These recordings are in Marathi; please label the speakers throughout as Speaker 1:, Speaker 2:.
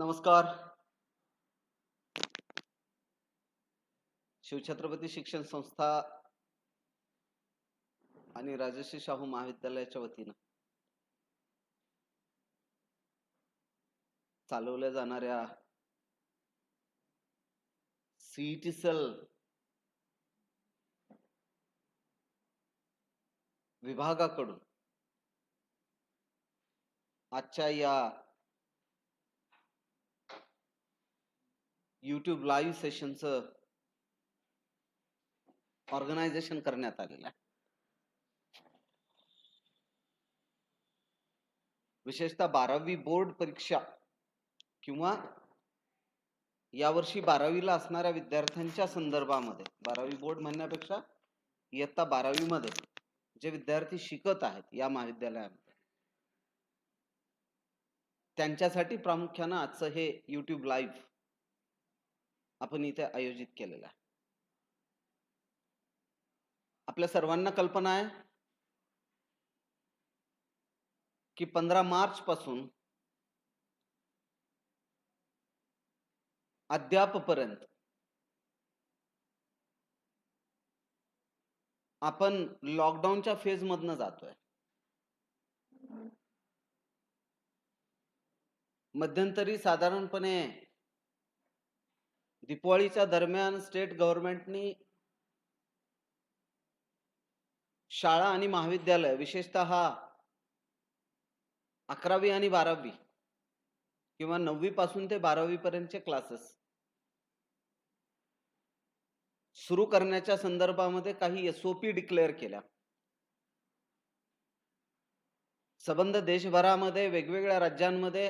Speaker 1: नमस्कार. शिवछत्रपती शिक्षण संस्था आणि राजर्षी शाहू महाविद्यालयाच्या वतीनं चालवल्या जाणाऱ्या सीईटी सेल विभागाकडून आजच्या या YouTube लाईव्ह सेशनचं ऑर्गनायझेशन करण्यात आलेलं आहे. विशेषतः 12वी बोर्ड परीक्षा किंवा यावर्षी 12वीला असणाऱ्या विद्यार्थ्यांच्या संदर्भामध्ये, 12वी बोर्ड म्हणण्यापेक्षा इयत्ता 12वी मध्ये जे विद्यार्थी शिकत आहेत या महाविद्यालयामध्ये, त्यांच्यासाठी प्रामुख्यानं आजचं हे YouTube लाईव्ह आपण इथे आयोजित केलेलं आहे. आपल्या सर्वांना कल्पना आहे की 15 मार्च पासून अद्यापपर्यंत आपण लॉकडाऊनच्या फेज मधनं जातोय. मध्यंतरी साधारणपणे दिवाळीच्या दरम्यान स्टेट गव्हर्नमेंटनी शाळा आणि महाविद्यालय, विशेषतः 11वी आणि 12वी किंवा 9वी पासून ते 12वी पर्यंतचे क्लासेस सुरू करण्याच्या संदर्भामध्ये काही SOP डिक्लेअर केल्या. संबंध देशभरामध्ये वेगवेगळ्या राज्यांमध्ये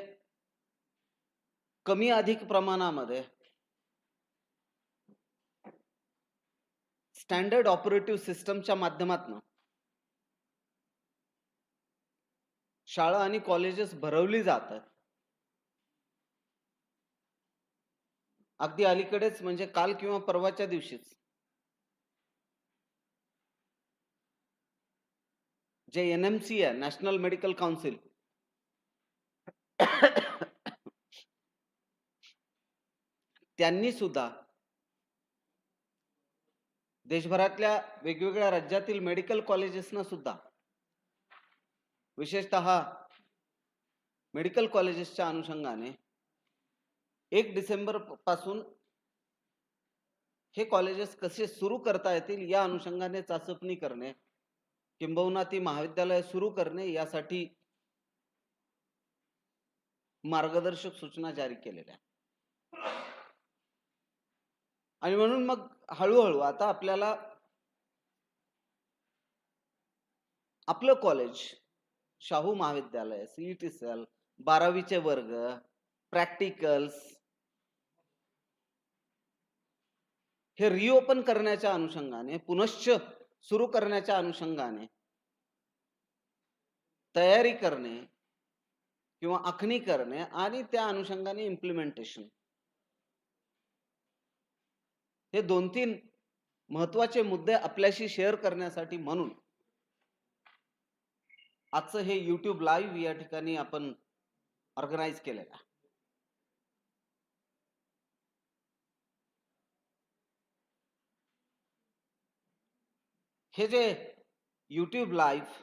Speaker 1: कमी अधिक प्रमाणामध्ये स्टँडर्ड ऑपरेटिव्ह सिस्टमच्या माध्यमातून शाळा आणि कॉलेजेस भरवली जातात. अगदी अलीकडेच म्हणजे काल किंवा परवाच्या दिवशीच जे NMC आहे, नॅशनल मेडिकल काउन्सिल, त्यांनी सुद्धा देशभरातल्या वेगवेगळ्या राज्यातील मेडिकल कॉलेजेसना सुद्धा, विशेषतः मेडिकल कॉलेजेसच्या अनुषंगाने 1 डिसेंबर पासून हे कॉलेजेस कसे सुरू करता येतील या अनुषंगाने चाचपणी करणे, किंबहुना ती महाविद्यालय सुरू करणे यासाठी मार्गदर्शक सूचना जारी केलेल्या. आणि म्हणून मग हळूहळू आता आपल्याला आपलं कॉलेज शाहू महाविद्यालय, सीईटी सेल, 12वीचे वर्ग, प्रॅक्टिकल्स हे रिओपन करण्याच्या अनुषंगाने, पुनश्च सुरू करण्याच्या अनुषंगाने तयारी करणे किंवा आखणी करणे आणि त्या अनुषंगाने इम्प्लिमेंटेशन, हे 2-3 महत्वाचे मुद्दे आपल्याशी शेअर करण्यासाठी म्हणून आजचं हे YouTube लाईव्ह या ठिकाणी आपण ऑर्गनाइज केलेलं आहे. हे जे YouTube लाईव्ह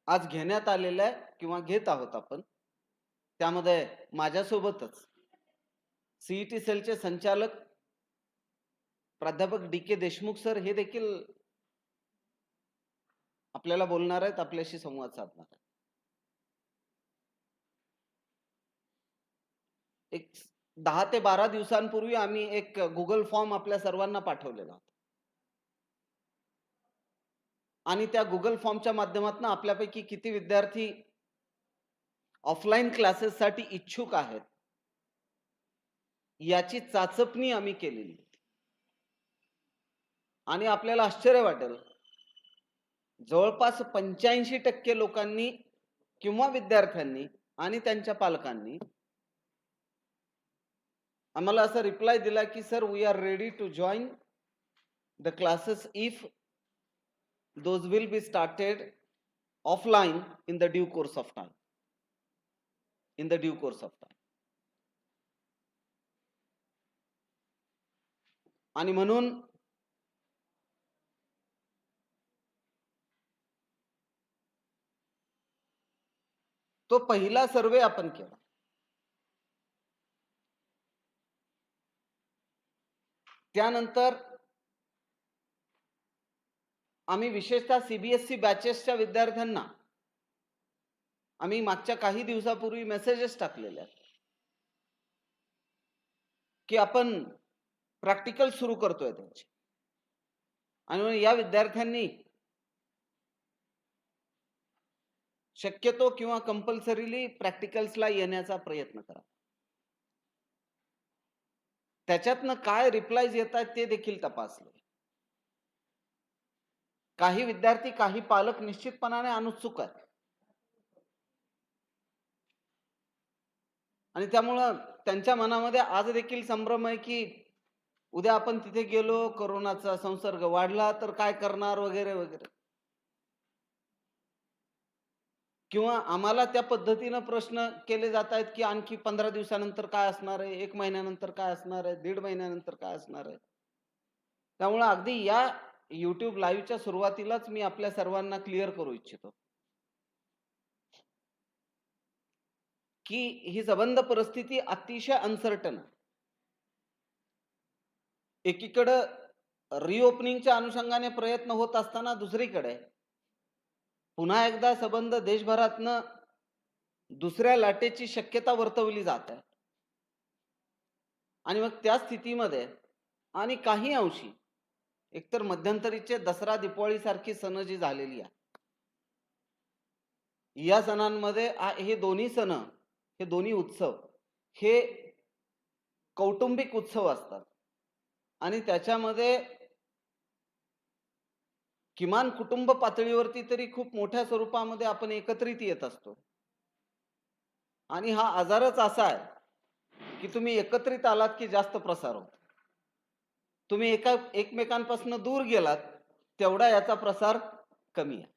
Speaker 1: आज घेण्यात आलेलं आहे किंवा घेत आहोत आपण, त्यामध्ये माझ्यासोबतच सीईटी सेलचे संचालक प्राध्यापक DK देशमुख सर हे देखील आपल्याला बोलणार आहेत, आपल्याशी संवाद साधणार आहेत. एक 10 ते 12 दिवसांपूर्वी आम्ही एक गुगल फॉर्म आपल्या सर्वांना पाठवलेला होता आणि त्या गुगल फॉर्मच्या माध्यमातून आपल्यापैकी किती विद्यार्थी ऑफलाईन क्लासेससाठी इच्छुक आहेत याची चाचपणी आम्ही केलेली आणि आपल्याला आश्चर्य वाटेल, जवळपास 85% लोकांनी किंवा विद्यार्थ्यांनी आणि त्यांच्या पालकांनी आम्हाला असा रिप्लाय दिला की sir, we are ready to join the classes if those will be started offline in the due course of time. in the due course of time. आणि म्हणून तो पहिला सर्वे आपण केला. त्यानंतर आम्ही विशेषतः सीबीएसई बॅचेसच्या विद्यार्थ्यांना आम्ही मागच्या काही दिवसापूर्वी मेसेजेस टाकलेले आहेत की आपण प्रॅक्टिकल सुरू करतोय त्यांची, आणि या विद्यार्थ्यांनी शक्यतो किंवा कंपल्सरीली प्रॅक्टिकल्सला येण्याचा प्रयत्न करा. त्याच्यातनं काय रिप्लायज येत आहेत ते देखील तपासले. काही विद्यार्थी, काही पालक निश्चितपणाने अनुत्सुक आहेत, आणि त्यामुळं त्यांच्या मनामध्ये आज देखील संभ्रम आहे की उद्या आपण तिथे गेलो, कोरोनाचा संसर्ग वाढला तर काय करणार वगैरे वगैरे, किंवा आम्हाला त्या पद्धतीनं प्रश्न केले जात आहेत की आणखी 15 दिवसानंतर काय असणार आहे, 1 महिन्यानंतर काय असणार आहे, 1.5 महिन्यानंतर काय असणार आहे. त्यामुळे अगदी या YouTube लाईव्हच्या सुरुवातीलाच मी आपल्या सर्वांना क्लिअर करू इच्छितो की ही सबंध परिस्थिती अतिशय अनसर्टन आहे. एकीकडे रिओपनिंगच्या अनुषंगाने प्रयत्न होत असताना दुसरीकडे पुन्हा एकदा सबंध देशभरातनं दुसऱ्या लाटेची शक्यता वर्तवली जात आहे. आणि मग त्या स्थितीमध्ये आणि काही अंशी एकतर मध्यंतरीचे दसरा दिवाळी सारखी सण जी झालेली आहे, या सणांमध्ये हे दोन्ही सण, हे दोन्ही उत्सव हे कौटुंबिक उत्सव असतात, आणि त्याच्यामध्ये किमान कुटुंब पातळीवरती तरी खूप मोठ्या स्वरूपामध्ये आपण एकत्रित येत असतो. आणि हा आजारच असा आहे की तुम्ही एकत्रित आलात की जास्त प्रसार होतो, तुम्ही एकमेकांपासून दूर गेलात तेवढा याचा प्रसार कमी आहे.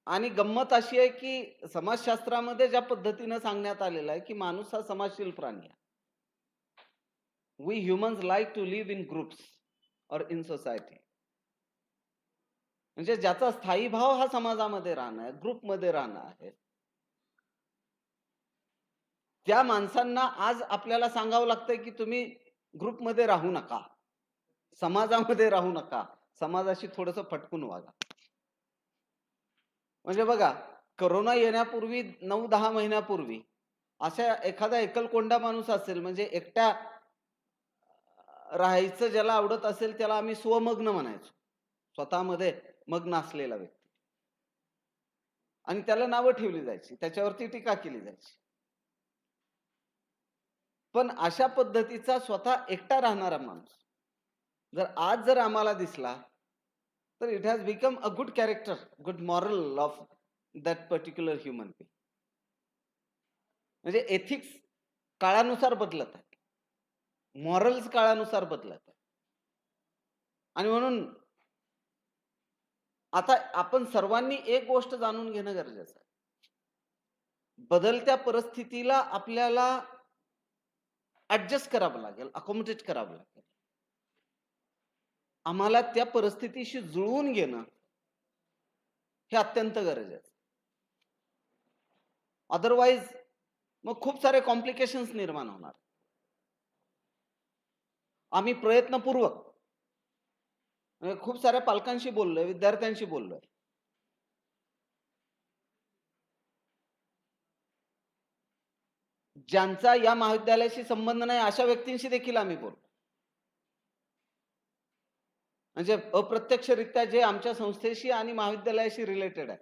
Speaker 1: आणि गंमत अशी आहे की समाजशास्त्रामध्ये ज्या पद्धतीने सांगण्यात आलेलं आहे की माणूस हा समाजशील प्राणी आहे. We humans like to live in groups और इन सोसायटी. म्हणजे ज्याचा स्थायी भाव हा समाजामध्ये राहणं आहे, ग्रुपमध्ये राहणं आहे, त्या माणसांना आज आपल्याला सांगावं लागतंय की तुम्ही ग्रुपमध्ये राहू नका, समाजामध्ये राहू नका, समाजाशी थोडंसं फटकून वागा. म्हणजे बघा, कोरोना येण्यापूर्वी 9-10 महिन्यापूर्वी अशा एखादा एकलकोंडा माणूस असेल, म्हणजे एकट्या राहायचं ज्याला आवडत असेल त्याला आम्ही स्वमग्न म्हणायचो, स्वतःमध्ये मग्न असलेला व्यक्ती, आणि त्याला नावं ठेवली जायची, त्याच्यावरती टीका केली जायची. पण अशा पद्धतीचा स्वतः एकटा राहणारा माणूस जर आम्हाला दिसला तर it has become a good character, good moral of that particular human being. म्हणजे एथिक्स काळानुसार बदलत आहे, मॉरल्स काळानुसार बदलत आहे. आणि म्हणून आता आपण सर्वांनी एक गोष्ट जाणून घेणं गरजेचं आहे, बदलत्या परिस्थितीला आपल्याला ऍडजस्ट करावं लागेल, अकोमोडेट करावं लागेल. आम्हाला त्या परिस्थितीशी जुळवून घेणं हे अत्यंत गरजेचं. अदरवाईज मग खूप सारे कॉम्प्लिकेशन्स निर्माण होणार. आम्ही प्रयत्नपूर्वक खूप साऱ्या पालकांशी बोललोय, विद्यार्थ्यांशी बोललोय, ज्यांचा या महाविद्यालयाशी संबंध नाही अशा व्यक्तींशी देखील आम्ही बोललो. म्हणजे अप्रत्यक्षरित्या जे आमच्या संस्थेशी आणि महाविद्यालयाशी रिलेटेड आहे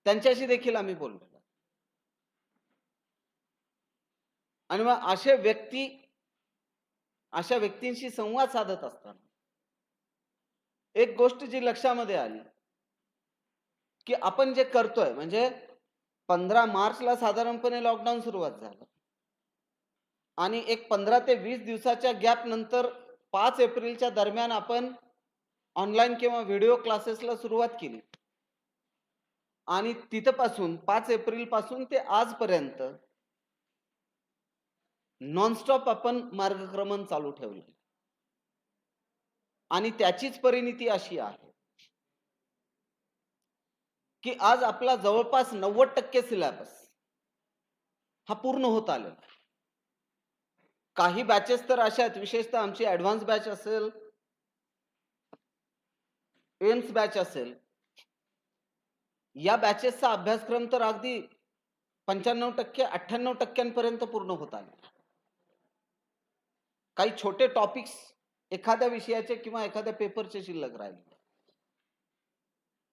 Speaker 1: त्यांच्याशी देखील आम्ही बोललो. आणि मग अशा व्यक्तींशी संवाद साधत असताना एक गोष्ट जी लक्षामध्ये आली की आपण जे करतोय, म्हणजे 15 मार्चला साधारणपणे लॉकडाऊन सुरुवात झालं, आणि एक 15 ते 20 दिवसाच्या गॅप नंतर 5 एप्रिलच्या दरम्यान आपण ऑनलाईन किंवा व्हिडिओ क्लासेसला सुरुवात केली आणि तिथपासून 5 एप्रिल पासून ते आजपर्यंत नॉनस्टॉप आपण मार्गक्रमण चालू ठेवलं आणि त्याचीच परिणिती अशी आहे की आज आपला जवळपास 90% सिलेबस हा पूर्ण होत आलेला आहे. काही बॅचेस तर अशा आहेत, विशेषतः आमची ऍडव्हान्स बॅच असेल, एम्स बॅच असेल, या बॅचेसचा अभ्यासक्रम तर अगदी 95% 98% पूर्ण होत आले. काही छोटे टॉपिक्स एखाद्या विषयाचे किंवा एखाद्या पेपरचे शिल्लक राहिले.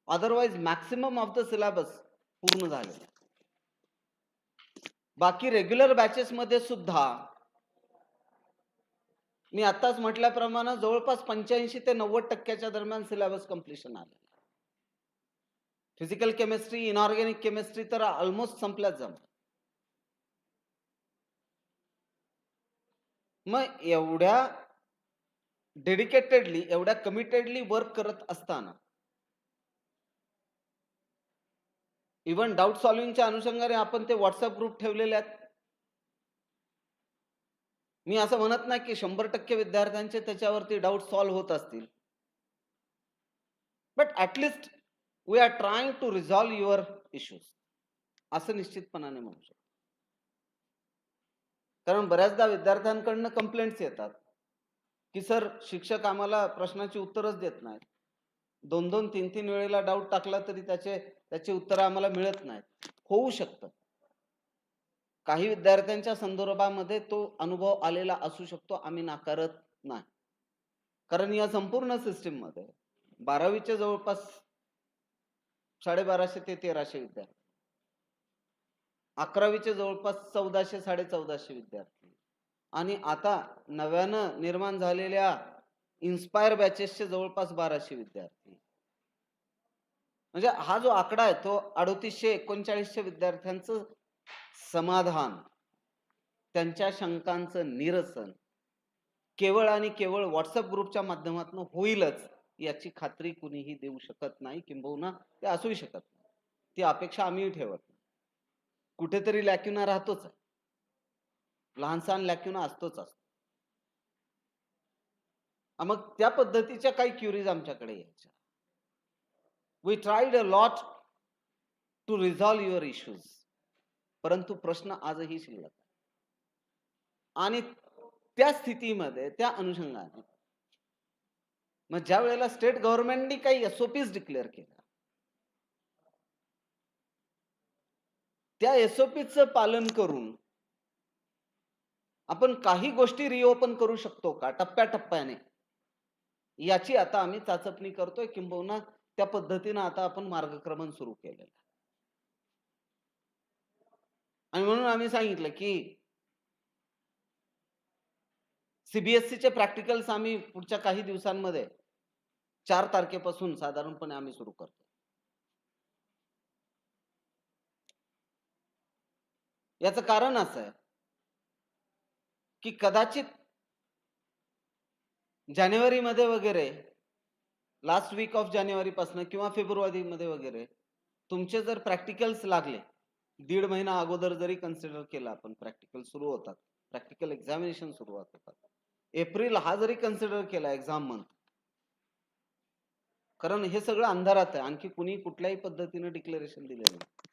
Speaker 1: Otherwise maximum of the syllabus पूर्ण झाले. बाकी रेग्युलर बॅचेस मध्ये सुद्धा मी आताच म्हटल्याप्रमाणे जवळपास 85 ते 90% दरम्यान सिलेबस कंप्लीशन आले. फिजिकल केमिस्ट्री, इनऑर्गॅनिक केमिस्ट्री तर ऑलमोस्ट संपल्याच जमा. मग एवढ्या डेडिकेटेडली, एवढ्या कमिटेडली वर्क करत असताना इव्हन डाऊट सॉल्व्हिंगच्या अनुषंगाने आपण ते व्हॉट्सअप ग्रुप ठेवलेले आहेत. मी असं म्हणत नाही की 100% विद्यार्थ्यांचे त्याच्यावरती डाऊट सॉल्व्ह होत असतील, but at least we are trying to resolve your issues, असं निश्चितपणाने म्हणू शकतो. कारण बऱ्याचदा विद्यार्थ्यांकडनं कंप्लेंट्स येतात की सर, शिक्षक आम्हाला प्रश्नाची उत्तरच देत नाहीत. 2-2, 3-3 वेळेला डाऊट टाकला तरी त्याचे उत्तर आम्हाला मिळत नाहीत. होऊ शकतं. काही विद्यार्थ्यांच्या संदर्भामध्ये तो अनुभव आलेला असू शकतो, आम्ही नाकारत नाही. कारण या संपूर्ण सिस्टीम मध्ये 12वीचे जवळपास 1250 ते 1300 विद्यार्थी, 11वीचे जवळपास 1400 1450 विद्यार्थी आणि आता नव्यानं निर्माण झालेल्या इन्स्पायर बॅचेसचे जवळपास 1200 विद्यार्थी. म्हणजे हा जो आकडा आहे तो 3839 विद्यार्थ्यांचं समाधान, त्यांच्या शंकांचं निरसन केवळ आणि केवळ व्हॉट्सअप ग्रुपच्या माध्यमातून होईलच याची खात्री कुणीही देऊ शकत नाही, किंबहुना ते असूही शकत नाही. ती अपेक्षा आम्ही ठेवत नाही. कुठेतरी लॅक्युना राहतोच आहे, लहानसहान लॅक्युना असतोच असतो. मग त्या पद्धतीच्या काही क्युरीज आमच्याकडे यायच्या. We tried a lot to resolve your issues, परंतु प्रश्न आजही शिल्लक आहे. आणि त्या स्थितीमध्ये, त्या अनुषंगाने मग ज्या वेळेला स्टेट गव्हर्नमेंटनी काही एसओपीज डिक्लेअर केल्या, त्या एसओपीचं पालन करून आपण काही गोष्टी रिओपन करू शकतो का टप्प्याटप्प्याने, याची आता आम्ही चाचपणी करतोय, किंबहुना त्या पद्धतीनं आता आपण मार्गक्रमण सुरू केलेलं. आणि म्हणून आम्ही सांगितलं की सीबीएसईचे प्रॅक्टिकल्स आम्ही पुढच्या काही दिवसांमध्ये 4 तारखेपासून साधारणपणे आम्ही सुरू करतो. याचं कारण असं आहे की कदाचित जानेवारीमध्ये वगैरे, लास्ट वीक ऑफ जानेवारी पासून किंवा फेब्रुवारीमध्ये वगैरे तुमचे जर प्रॅक्टिकल्स लागले, 1.5 महिना अगोदर जरी कन्सिडर केला आपण, प्रॅक्टिकल सुरू होतात, प्रॅक्टिकल एक्झामिनेशन सुरू होतात, एप्रिल हा जरी कन्सिडर केला एक्झाम मंथ, कारण हे सगळं अंधारात आहे, आणखी कुणी कुठल्याही पद्धतीने डिक्लेरेशन दिलेलं नाही.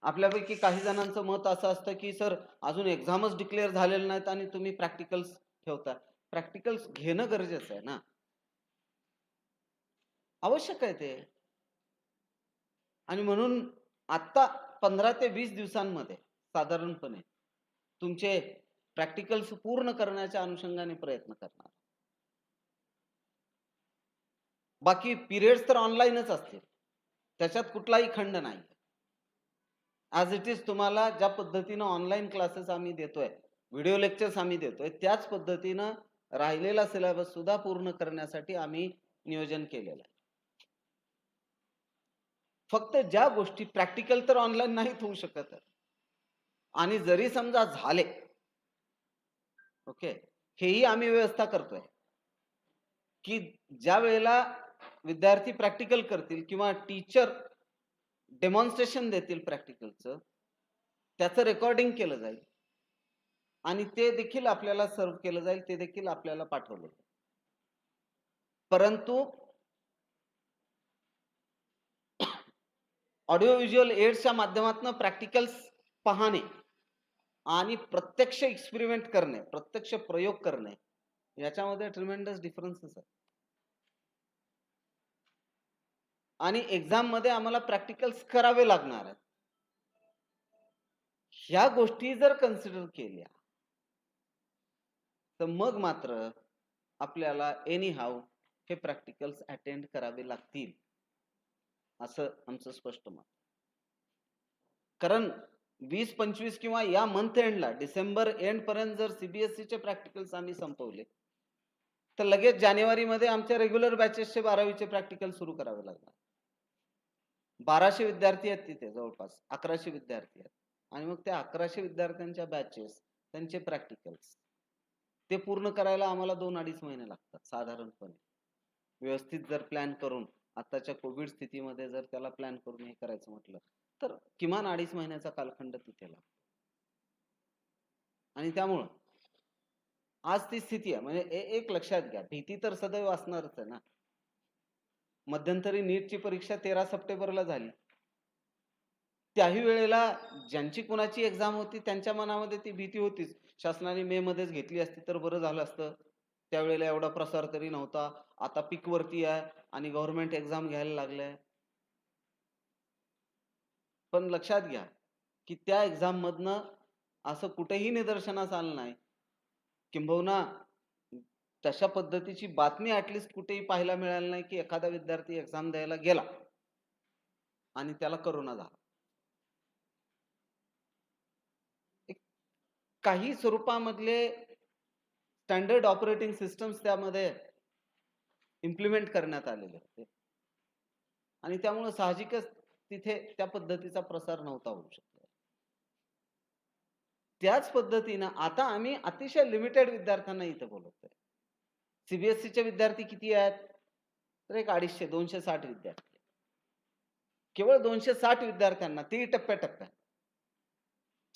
Speaker 1: आपल्यापैकी काही जणांचं मत असं असतं की सर, अजून एक्झामच डिक्लेअर झालेले नाहीत आणि तुम्ही प्रॅक्टिकल्स ठेवता. प्रॅक्टिकल्स घेणं गरजेचं आहे ना, आवश्यक आहे ते. आणि म्हणून आता 15 ते 20 दिवसांमध्ये साधारणपणे तुमचे प्रॅक्टिकल्स पूर्ण करण्याच्या अनुषंगाने प्रयत्न करणार. बाकी पिरियड्स तर ऑनलाईनच असतील, त्याच्यात कुठलाही खंड नाही. ॲज इट इज तुम्हाला ज्या पद्धतीनं ऑनलाईन क्लासेस आम्ही देतोय, व्हिडिओ लेक्चर्स आम्ही देतोय, त्याच पद्धतीनं राहिलेला सिलेबस सुद्धा पूर्ण करण्यासाठी आम्ही नियोजन केलेलं आहे. फक्त ज्या गोष्टी प्रॅक्टिकल तर ऑनलाईन नाहीत होऊ शकत, आणि जरी समजा झाले, ओके, हेही आम्ही व्यवस्था करतोय की ज्या वेळेला विद्यार्थी प्रॅक्टिकल करतील किंवा टीचर डेमॉन्स्ट्रेशन देतील प्रॅक्टिकलचं, त्याचं रेकॉर्डिंग केलं जाईल आणि ते देखील आपल्याला सर्व्ह केलं जाईल, ते देखील आपल्याला पाठवलं जाईल. परंतु ऑडिओ व्हिज्युअल एड्सच्या माध्यमातून प्रॅक्टिकल्स पाहणे आणि प्रत्यक्ष एक्सपेरिमेंट करणे, प्रत्यक्ष प्रयोग करणे, याच्यामध्ये ट्रिमेंडस डिफरन्सेस आहे. आणि एक्झाम मध्ये आम्हाला प्रॅक्टिकल्स करावे लागणार आहेत. ह्या गोष्टी जर कन्सिडर केल्या तर मग मात्र आपल्याला एनी हाऊ हे प्रॅक्टिकल्स अटेंड करावे लागतील, असं आमचं स्पष्ट मत. कारण 20-25 किंवा या मंथ एंडला, डिसेंबर एंड पर्यंत जर सीबीएसईचे प्रॅक्टिकल्स आम्ही संपवले तर लगेच जानेवारीमध्ये आमच्या रेग्युलर बॅचेसचे 12वीचे प्रॅक्टिकल सुरू करावे लागणार. 1200 विद्यार्थी आहेत तिथे, जवळपास 1100 विद्यार्थी आहेत. आणि मग त्या 1100 विद्यार्थ्यांच्या बॅचेस, त्यांचे प्रॅक्टिकल्स ते पूर्ण करायला आम्हाला 2-2.5 महिने लागतात साधारणपणे. व्यवस्थित जर प्लॅन करून, आताच्या कोविड स्थितीमध्ये जर त्याला प्लॅन करून हे करायचं म्हटलं तर किमान 2.5 महिन्याचा कालखंड तिथे लागतो. आणि त्यामुळं आज ती स्थिती आहे. म्हणजे एक लक्षात घ्या, भीती तर सदैव असणारच आहे ना. मध्यंतरी नीटची परीक्षा 13 सप्टेंबरला झाली. त्याही वेळेला ज्यांची कुणाची एक्झाम होती त्यांच्या मनामध्ये ती भीती होतीच. शासनाने मे मध्येच घेतली असती तर बरं झालं असतं. त्यावेळेला एवढा प्रसार तरी नव्हता. आता पीक वरती आहे आणि गव्हर्नमेंट एक्झाम घ्यायला लागलंय. पण लक्षात घ्या की त्या एक्झाम मधनं असं कुठेही निदर्शनास आलं नाही, किंबहुना तशा पद्धतीची बातमी ऍटलिस्ट कुठेही पाहायला मिळाली नाही की एखादा विद्यार्थी एक्झाम द्यायला गेला आणि त्याला करोना झाला. काही स्वरूपामधले स्टँडर्ड ऑपरेटिंग सिस्टम्स त्यामध्ये इम्प्लिमेंट करण्यात आलेले होते आणि त्यामुळे साहजिकच तिथे त्या पद्धतीचा प्रसार नव्हता होऊ शकत. त्याच पद्धतीनं आता आम्ही अतिशय लिमिटेड विद्यार्थ्यांना इथं बोलवतोय. सीबीएसईचे विद्यार्थी किती आहेत? तर एक 250-260 विद्यार्थी. केवळ 260 विद्यार्थ्यांना, ती टप्प्याटप्प्यात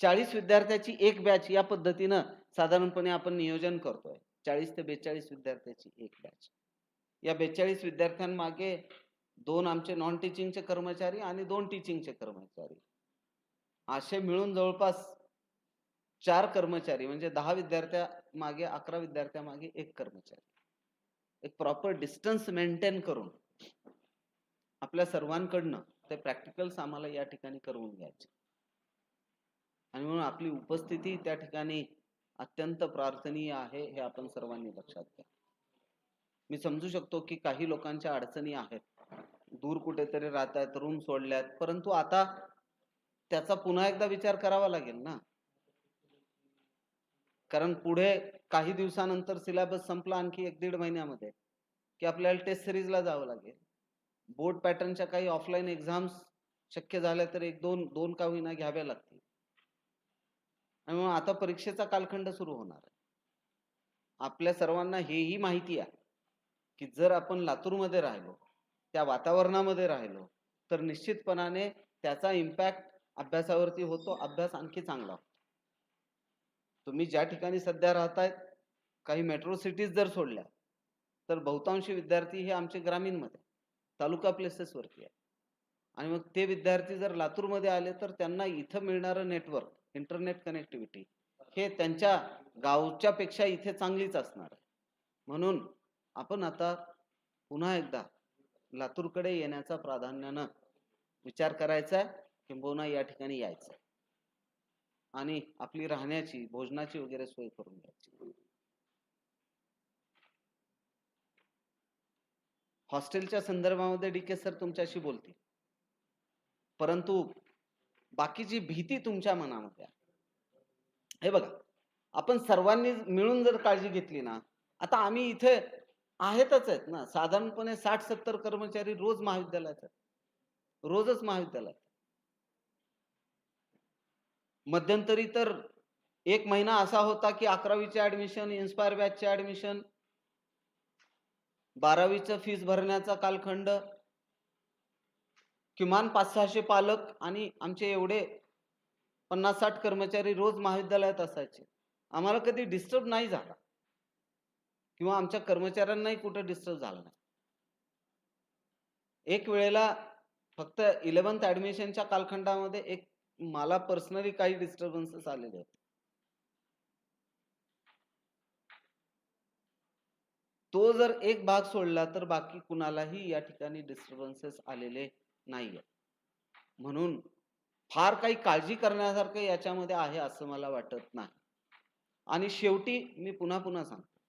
Speaker 1: 40 विद्यार्थ्याची एक बॅच या पद्धतीनं साधारणपणे आपण नियोजन करतोय. 40 ते 42 विद्यार्थ्याची एक बॅच. या 42 विद्यार्थ्यांमागे 2 आमचे नॉन टीचिंगचे कर्मचारी आणि 2 टीचिंगचे कर्मचारी, असे मिळून जवळपास 4 कर्मचारी, म्हणजे 10 विद्यार्थ्या मागे 11 विद्यार्थ्या मागे एक कर्मचारी. एक प्रॉपर डिस्टन्स मेंटेन करून आपल्या सर्वांकडनं ते प्रॅक्टिकल्स आम्हाला या ठिकाणी करून घ्यायचे. आणि म्हणून आपली उपस्थिती त्या ठिकाणी अत्यंत प्रार्थनीय आहे, हे आपण सर्वांनी लक्षात घ्या. मी समजू शकतो की काही लोकांच्या अडचणी आहेत, दूर कुठेतरी राहतात, रूम सोडल्यात, परंतु आता त्याचा पुन्हा एकदा विचार करावा लागेल ना. कारण पुढे काही दिवसानंतर सिलेबस संपला आणखी 1-1.5 महिन्यामध्ये की आपल्याला टेस्ट सिरीजला जावं लागेल. बोर्ड पॅटर्नच्या काही ऑफलाईन एक्झाम्स शक्य झाल्या तर 1-2 का होईना घ्याव्या लागतील. आणि मग आता परीक्षेचा कालखंड सुरू होणार आहे. आपल्या सर्वांना हेही माहिती आहे की जर आपण लातूरमध्ये राहिलो, त्या वातावरणामध्ये राहिलो, तर निश्चितपणाने त्याचा इम्पॅक्ट अभ्यासावरती होतो. अभ्यास आणखी चांगला होतो. तुम्ही ज्या ठिकाणी सध्या राहतायत, काही मेट्रो सिटीज जर सोडल्या तर बहुतांश विद्यार्थी हे आमचे ग्रामीणमध्ये, तालुका प्लेसेस वरती आहे. आणि मग ते विद्यार्थी जर लातूरमध्ये आले तर त्यांना इथं मिळणारं नेटवर्क, इंटरनेट कनेक्टिव्हिटी हे त्यांच्या गावच्या पेक्षा इथे चांगलीच असणार आहे. म्हणून आपण आता पुन्हा एकदा लातूरकडे येण्याचा प्राधान्यानं विचार करायचा आहे, किंबहुना या ठिकाणी यायचं आणि आपली राहण्याची, भोजनाची वगैरे सोय करून घ्यायची. हॉस्टेलच्या संदर्भामध्ये डीके सर तुमच्याशी बोलतील, परंतु बाकीची भीती तुमच्या मनामध्ये आहे. हे बघा, आपण सर्वांनी मिळून जर काळजी घेतली ना, आता आम्ही इथे आहेतच आहेत ना, साधारणपणे 60-70 कर्मचारी रोज महाविद्यालयात आहेत, रोजच महाविद्यालयात. मध्यंतरी तर 1 महिना असा होता की 11वीचे ऍडमिशन, इन्स्पायर बॅचचे ऍडमिशन 12वीचं फीस भरण्याचा कालखंड, किमान 500-600 पालक आणि आमचे एवढे 50-60 कर्मचारी रोज महाविद्यालयात असायचे. आम्हाला कधी डिस्टर्ब नाही झाला किंवा आमच्या कर्मचाऱ्यांनाही कुठे डिस्टर्ब झाला नाही. एक वेळेला फक्त 11th ऍडमिशनच्या कालखंडामध्ये एक मला पर्सनली काही डिस्टर्बन्सेस आलेले होते. तो जर एक भाग सोडला तर बाकी कुणालाही या ठिकाणी डिस्टर्बन्सेस आलेले नाहीये. म्हणून फार काही काळजी करण्यासारखं याच्यामध्ये आहे असं मला वाटत नाही. आणि शेवटी मी पुन्हा पुन्हा सांगतो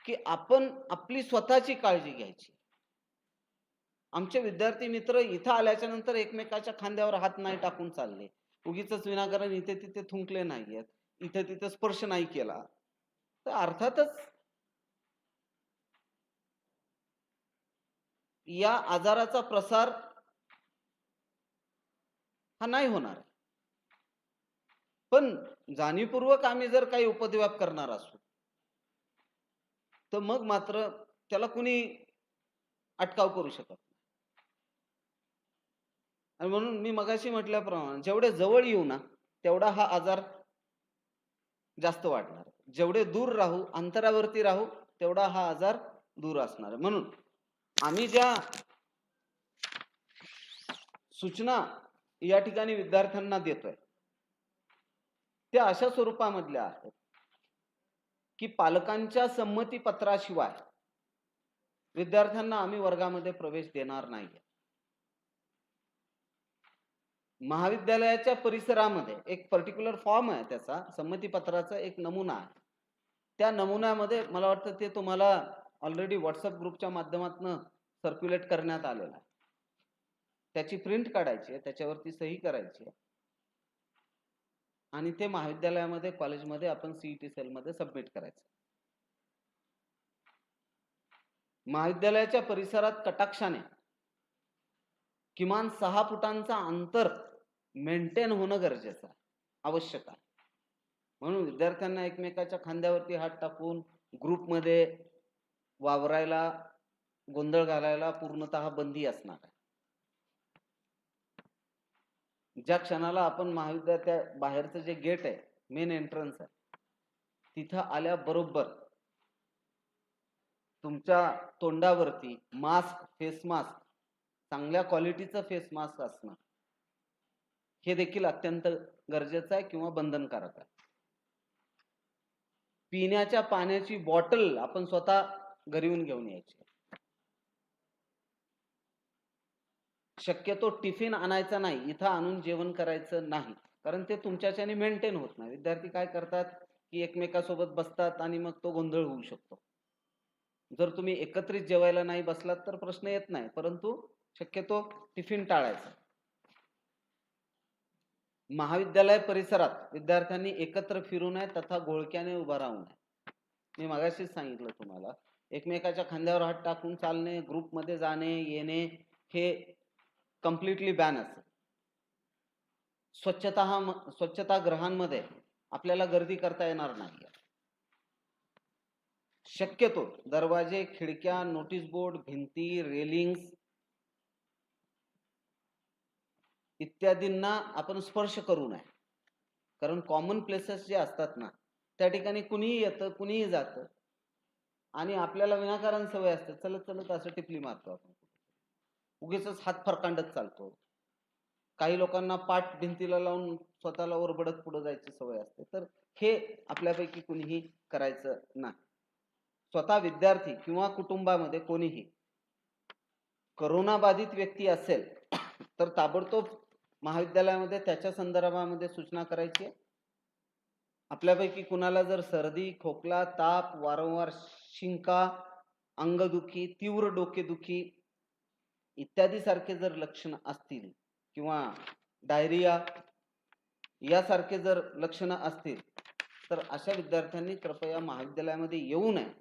Speaker 1: की आपण आपली स्वतःची काळजी घ्यायची. आमचे विद्यार्थी मित्र इथं आल्याच्या नंतर एकमेकाच्या खांद्यावर हात नाही टाकून चालले, उगीच विनाकारण इथे तिथे थुंकले नाहीयेत, इथे तिथे स्पर्श नाही केला, तर अर्थातच या आजाराचा प्रसार हा नाही होणार. पण जाणीवपूर्वक आम्ही जर काही उपद्व्याप करणार असू तर मग मात्र त्याला कुणी अटकाव करू शकत नाही. आणि म्हणून मी मगाशी म्हटल्याप्रमाणे जेवढे जवळ येऊ ना तेवढा हा आजार जास्त वाढणार. जेवढे दूर राहू, अंतरावरती राहू, तेवढा हा आजार दूर असणार. म्हणून आम्ही ज्या सूचना या ठिकाणी विद्यार्थ्यांना देतोय त्या अशा स्वरूपामधल्या आहेत की पालकांच्या संमती पत्राशिवाय विद्यार्थ्यांना आम्ही वर्गामध्ये प्रवेश देणार नाही. महाविद्यालयाच्या परिसरामध्ये एक पर्टिक्युलर फॉर्म आहे, त्याचा संमती पत्राचा एक नमुना आहे. त्या नमुन्यामध्ये मला वाटतं ते तुम्हाला ऑलरेडी व्हॉट्सअप ग्रुपच्या माध्यमातून सर्क्युलेट करण्यात आलेला आहे. त्याची प्रिंट काढायची आहे, त्याच्यावरती सही करायची आहे आणि ते महाविद्यालयामध्ये कॉलेजमध्ये आपण सीईटी सेलमध्ये सबमिट करायचं. महाविद्यालयाच्या परिसरात कटाक्षाने किमान 6 फुटांचा अंतर मेंटेन होणं गरजेचं आहे, आवश्यक आहे. म्हणून विद्यार्थ्यांना एकमेकाच्या खांद्यावरती हात टाकून ग्रुपमध्ये वावरायला, गोंधळ घालायला पूर्णतः बंदी असणार आहे. ज्या क्षणाला आपण महाविद्यालयाच्या बाहेरचं जे गेट आहे, मेन एंट्रन्स आहे, तिथं आल्याबरोबर तुमच्या तोंडावरती मास्क, फेस मास्क, चांगल्या क्वालिटीचं फेस मास्क असणं हे देखील अत्यंत गरजेचं आहे किंवा बंधनकारक आहे. पिण्याच्या पाण्याची बॉटल आपण स्वतः घरी येऊन घेऊन यायची. शक्यतो टिफिन आणायचा नाही, इथं आणून जेवण करायचं नाही, कारण ते तुमच्याच्याने मेंटेन होत नाही. विद्यार्थी काय करतात की एकमेकासोबत बसतात आणि मग तो गोंधळ होऊ शकतो. जर तुम्ही एकत्रित जेवायला नाही बसलात तर प्रश्न येत नाही, परंतु शक्यतो टिफिन टाळायचा. महाविद्यालय परिसरात विद्यार्थ्यांनी एकत्र फिरू नये तथा घोळक्याने उभा राहू नये. मी मगाशीच सांगितलं तुम्हाला, एकमेकाच्या खांद्यावर हात टाकून चालणे, ग्रुपमध्ये जाणे येणे हे कम्प्लिटली बॅन असेल. स्वच्छतागृहांमध्ये आपल्याला गर्दी करता येणार नाही. शक्यतो दरवाजे, खिडक्या, नोटीस बोर्ड, भिंती, रेलिंग्स इत्यादींना आपण स्पर्श करू नये, कारण कॉमन प्लेसेस जे असतात ना त्या ठिकाणी कुणीही येतं, कुणीही जातं आणि आपल्याला विनाकारण सवय असते चलत चलत असं टिपली मारतो आपण, उगीच हात फरकांडत चालतो. काही लोकांना पाठ भिंतीला लावून स्वतःला ओरबडत पुढे जायची सवय असते. तर हे आपल्यापैकी कुणीही करायचं नाही. स्वतः विद्यार्थी किंवा कुटुंबामध्ये कोणीही करोना बाधित व्यक्ती असेल तर ताबडतोब महाविद्यालयामध्ये त्याच्या संदर्भामध्ये सूचना करायची. आपल्यापैकी कुणाला जर सर्दी, खोकला, ताप, वारंवार शिंका, अंगदुखी, तीव्र डोकेदुखी इत्यादी सारखे जर लक्षण असतील किंवा डायरिया यासारखे जर लक्षणं असतील तर अशा विद्यार्थ्यांनी कृपया महाविद्यालयामध्ये येऊ नये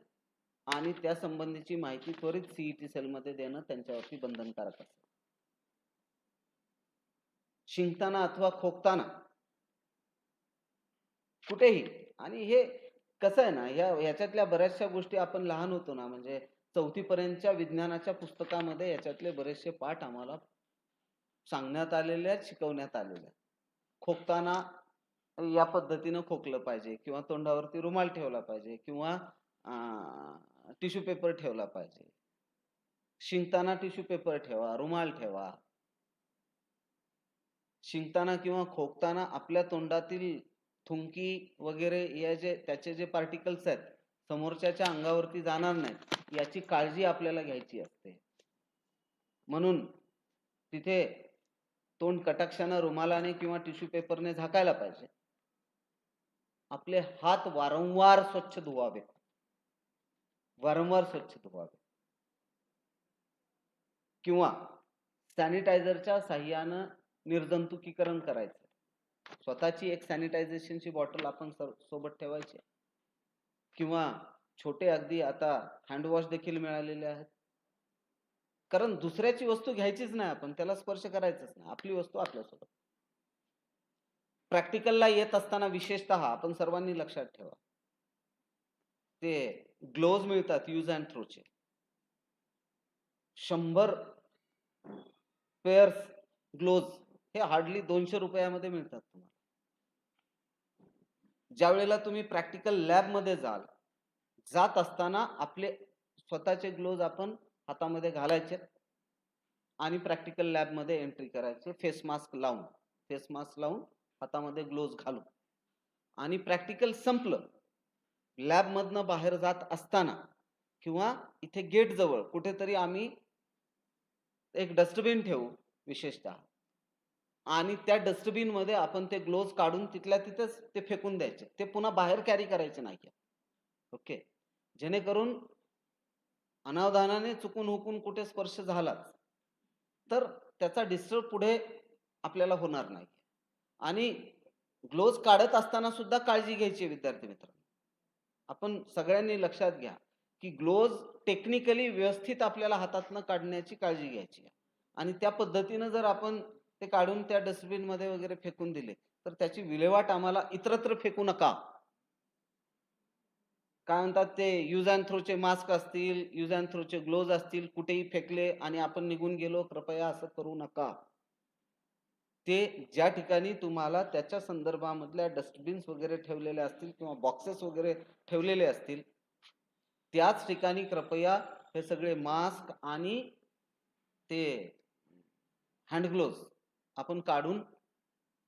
Speaker 1: आणि त्या संबंधीची माहिती त्वरित सीईटी सेलमध्ये देणं त्यांच्यावरती बंधनकारक असेल. शिंकताना अथवा खोकताना कुठेही, आणि हे कसं आहे ना, ह्याच्यातल्या बऱ्याचशा गोष्टी आपण लहान होतो ना, म्हणजे 4वी पर्यंतच्या विज्ञानाच्या पुस्तकामध्ये याच्यातले बरेचसे पाठ आम्हाला सांगण्यात आलेले आहेत, शिकवण्यात आलेले आहेत. खोकताना या पद्धतीनं खोकलं पाहिजे किंवा तोंडावरती रुमाल ठेवला पाहिजे किंवा टिश्यू पेपर ठेवला पाहिजे. शिंकताना टिश्यू पेपर ठेवा, रुमाल ठेवा. शिंकताना किंवा खोकताना आपल्या तोंडातील थुंकी वगैरे त्याचे जे पार्टिकल्स आहेत समोरच्याच्या अंगावरती जाणार नाहीत याची काळजी आपल्याला घ्यायची असते. म्हणून तिथे तोंड कटाक्षानं रुमालाने किंवा टिश्यू पेपरने झाकायला पाहिजे. आपले हात वारंवार स्वच्छ धुवावे. किंवा सॅनिटायझरच्या साह्यानं निर्जंतुकीकरण करायचं. स्वतःची एक सॅनिटायझेशनची बॉटल आपण सोबत ठेवायची किंवा छोटे अगदी आता हँडवॉश देखील मिळालेले आहेत. कारण दुसऱ्याची वस्तू घ्यायचीच नाही, आपण त्याला स्पर्श करायचंच नाही, आपली वस्तू आपल्यासोबत. प्रॅक्टिकलला येत असताना विशेषतः आपण सर्वांनी लक्षात ठेवा, ते ग्लोव्ज मिळतात यूज अँड थ्रोचे. 100 पेअर्स ग्लोव्ज हे हार्डली 200 रुपयामध्ये मिळतात तुम्हाला. ज्या वेळेला तुम्ही प्रॅक्टिकल लॅब मध्ये जात असताना आपले स्वतःचे ग्लोव्ज आपण हातामध्ये घालायचे आणि प्रॅक्टिकल लॅब मध्ये एंट्री करायचे फेस मास्क लावून हातामध्ये ग्लोव्ज घालून. आणि प्रॅक्टिकल संपलं, लॅब मधनं बाहेर जात असताना किंवा इथे गेट जवळ कुठेतरी आम्ही एक डस्टबिन ठेवू विशेषतः, आणि त्या डस्टबिन मध्ये आपण ते ग्लोव्ज काढून तिथल्या तिथेच ते फेकून द्यायचे. ते पुन्हा बाहेर कॅरी करायचे नाही. ओके. जेणेकरून अनावधानाने चुकून हुकून कुठे स्पर्श झालाच तर त्याचा डिस्टर्ब पुढे आपल्याला होणार नाही. आणि ग्लोव्ज काढत असताना सुद्धा काळजी घ्यायची विद्यार्थी मित्रांनो. आपण सगळ्यांनी लक्षात घ्या की ग्लोव्ज टेक्निकली व्यवस्थित आपल्याला हातातनं काढण्याची काळजी घ्यायची आहे. आणि त्या पद्धतीनं जर आपण ते काढून त्या डस्टबिन मध्ये वगैरे फेकून दिले तर त्याची विल्हेवाट आम्हाला इतरत्र फेकू नका. काय म्हणतात ते यूज अँड थ्रोचे मास्क असतील, यूज अँड थ्रोचे ग्लोव्ज असतील, कुठेही फेकले आणि आपण निघून गेलो, कृपया असं करू नका. ते ज्या ठिकाणी तुम्हाला त्याच्या संदर्भामधल्या डस्टबिन्स वगैरे ठेवलेले असतील किंवा बॉक्सेस वगैरे ठेवलेले असतील त्याच ठिकाणी कृपया हे सगळे मास्क आणि ते हँड ग्लोव्ज आपण काढून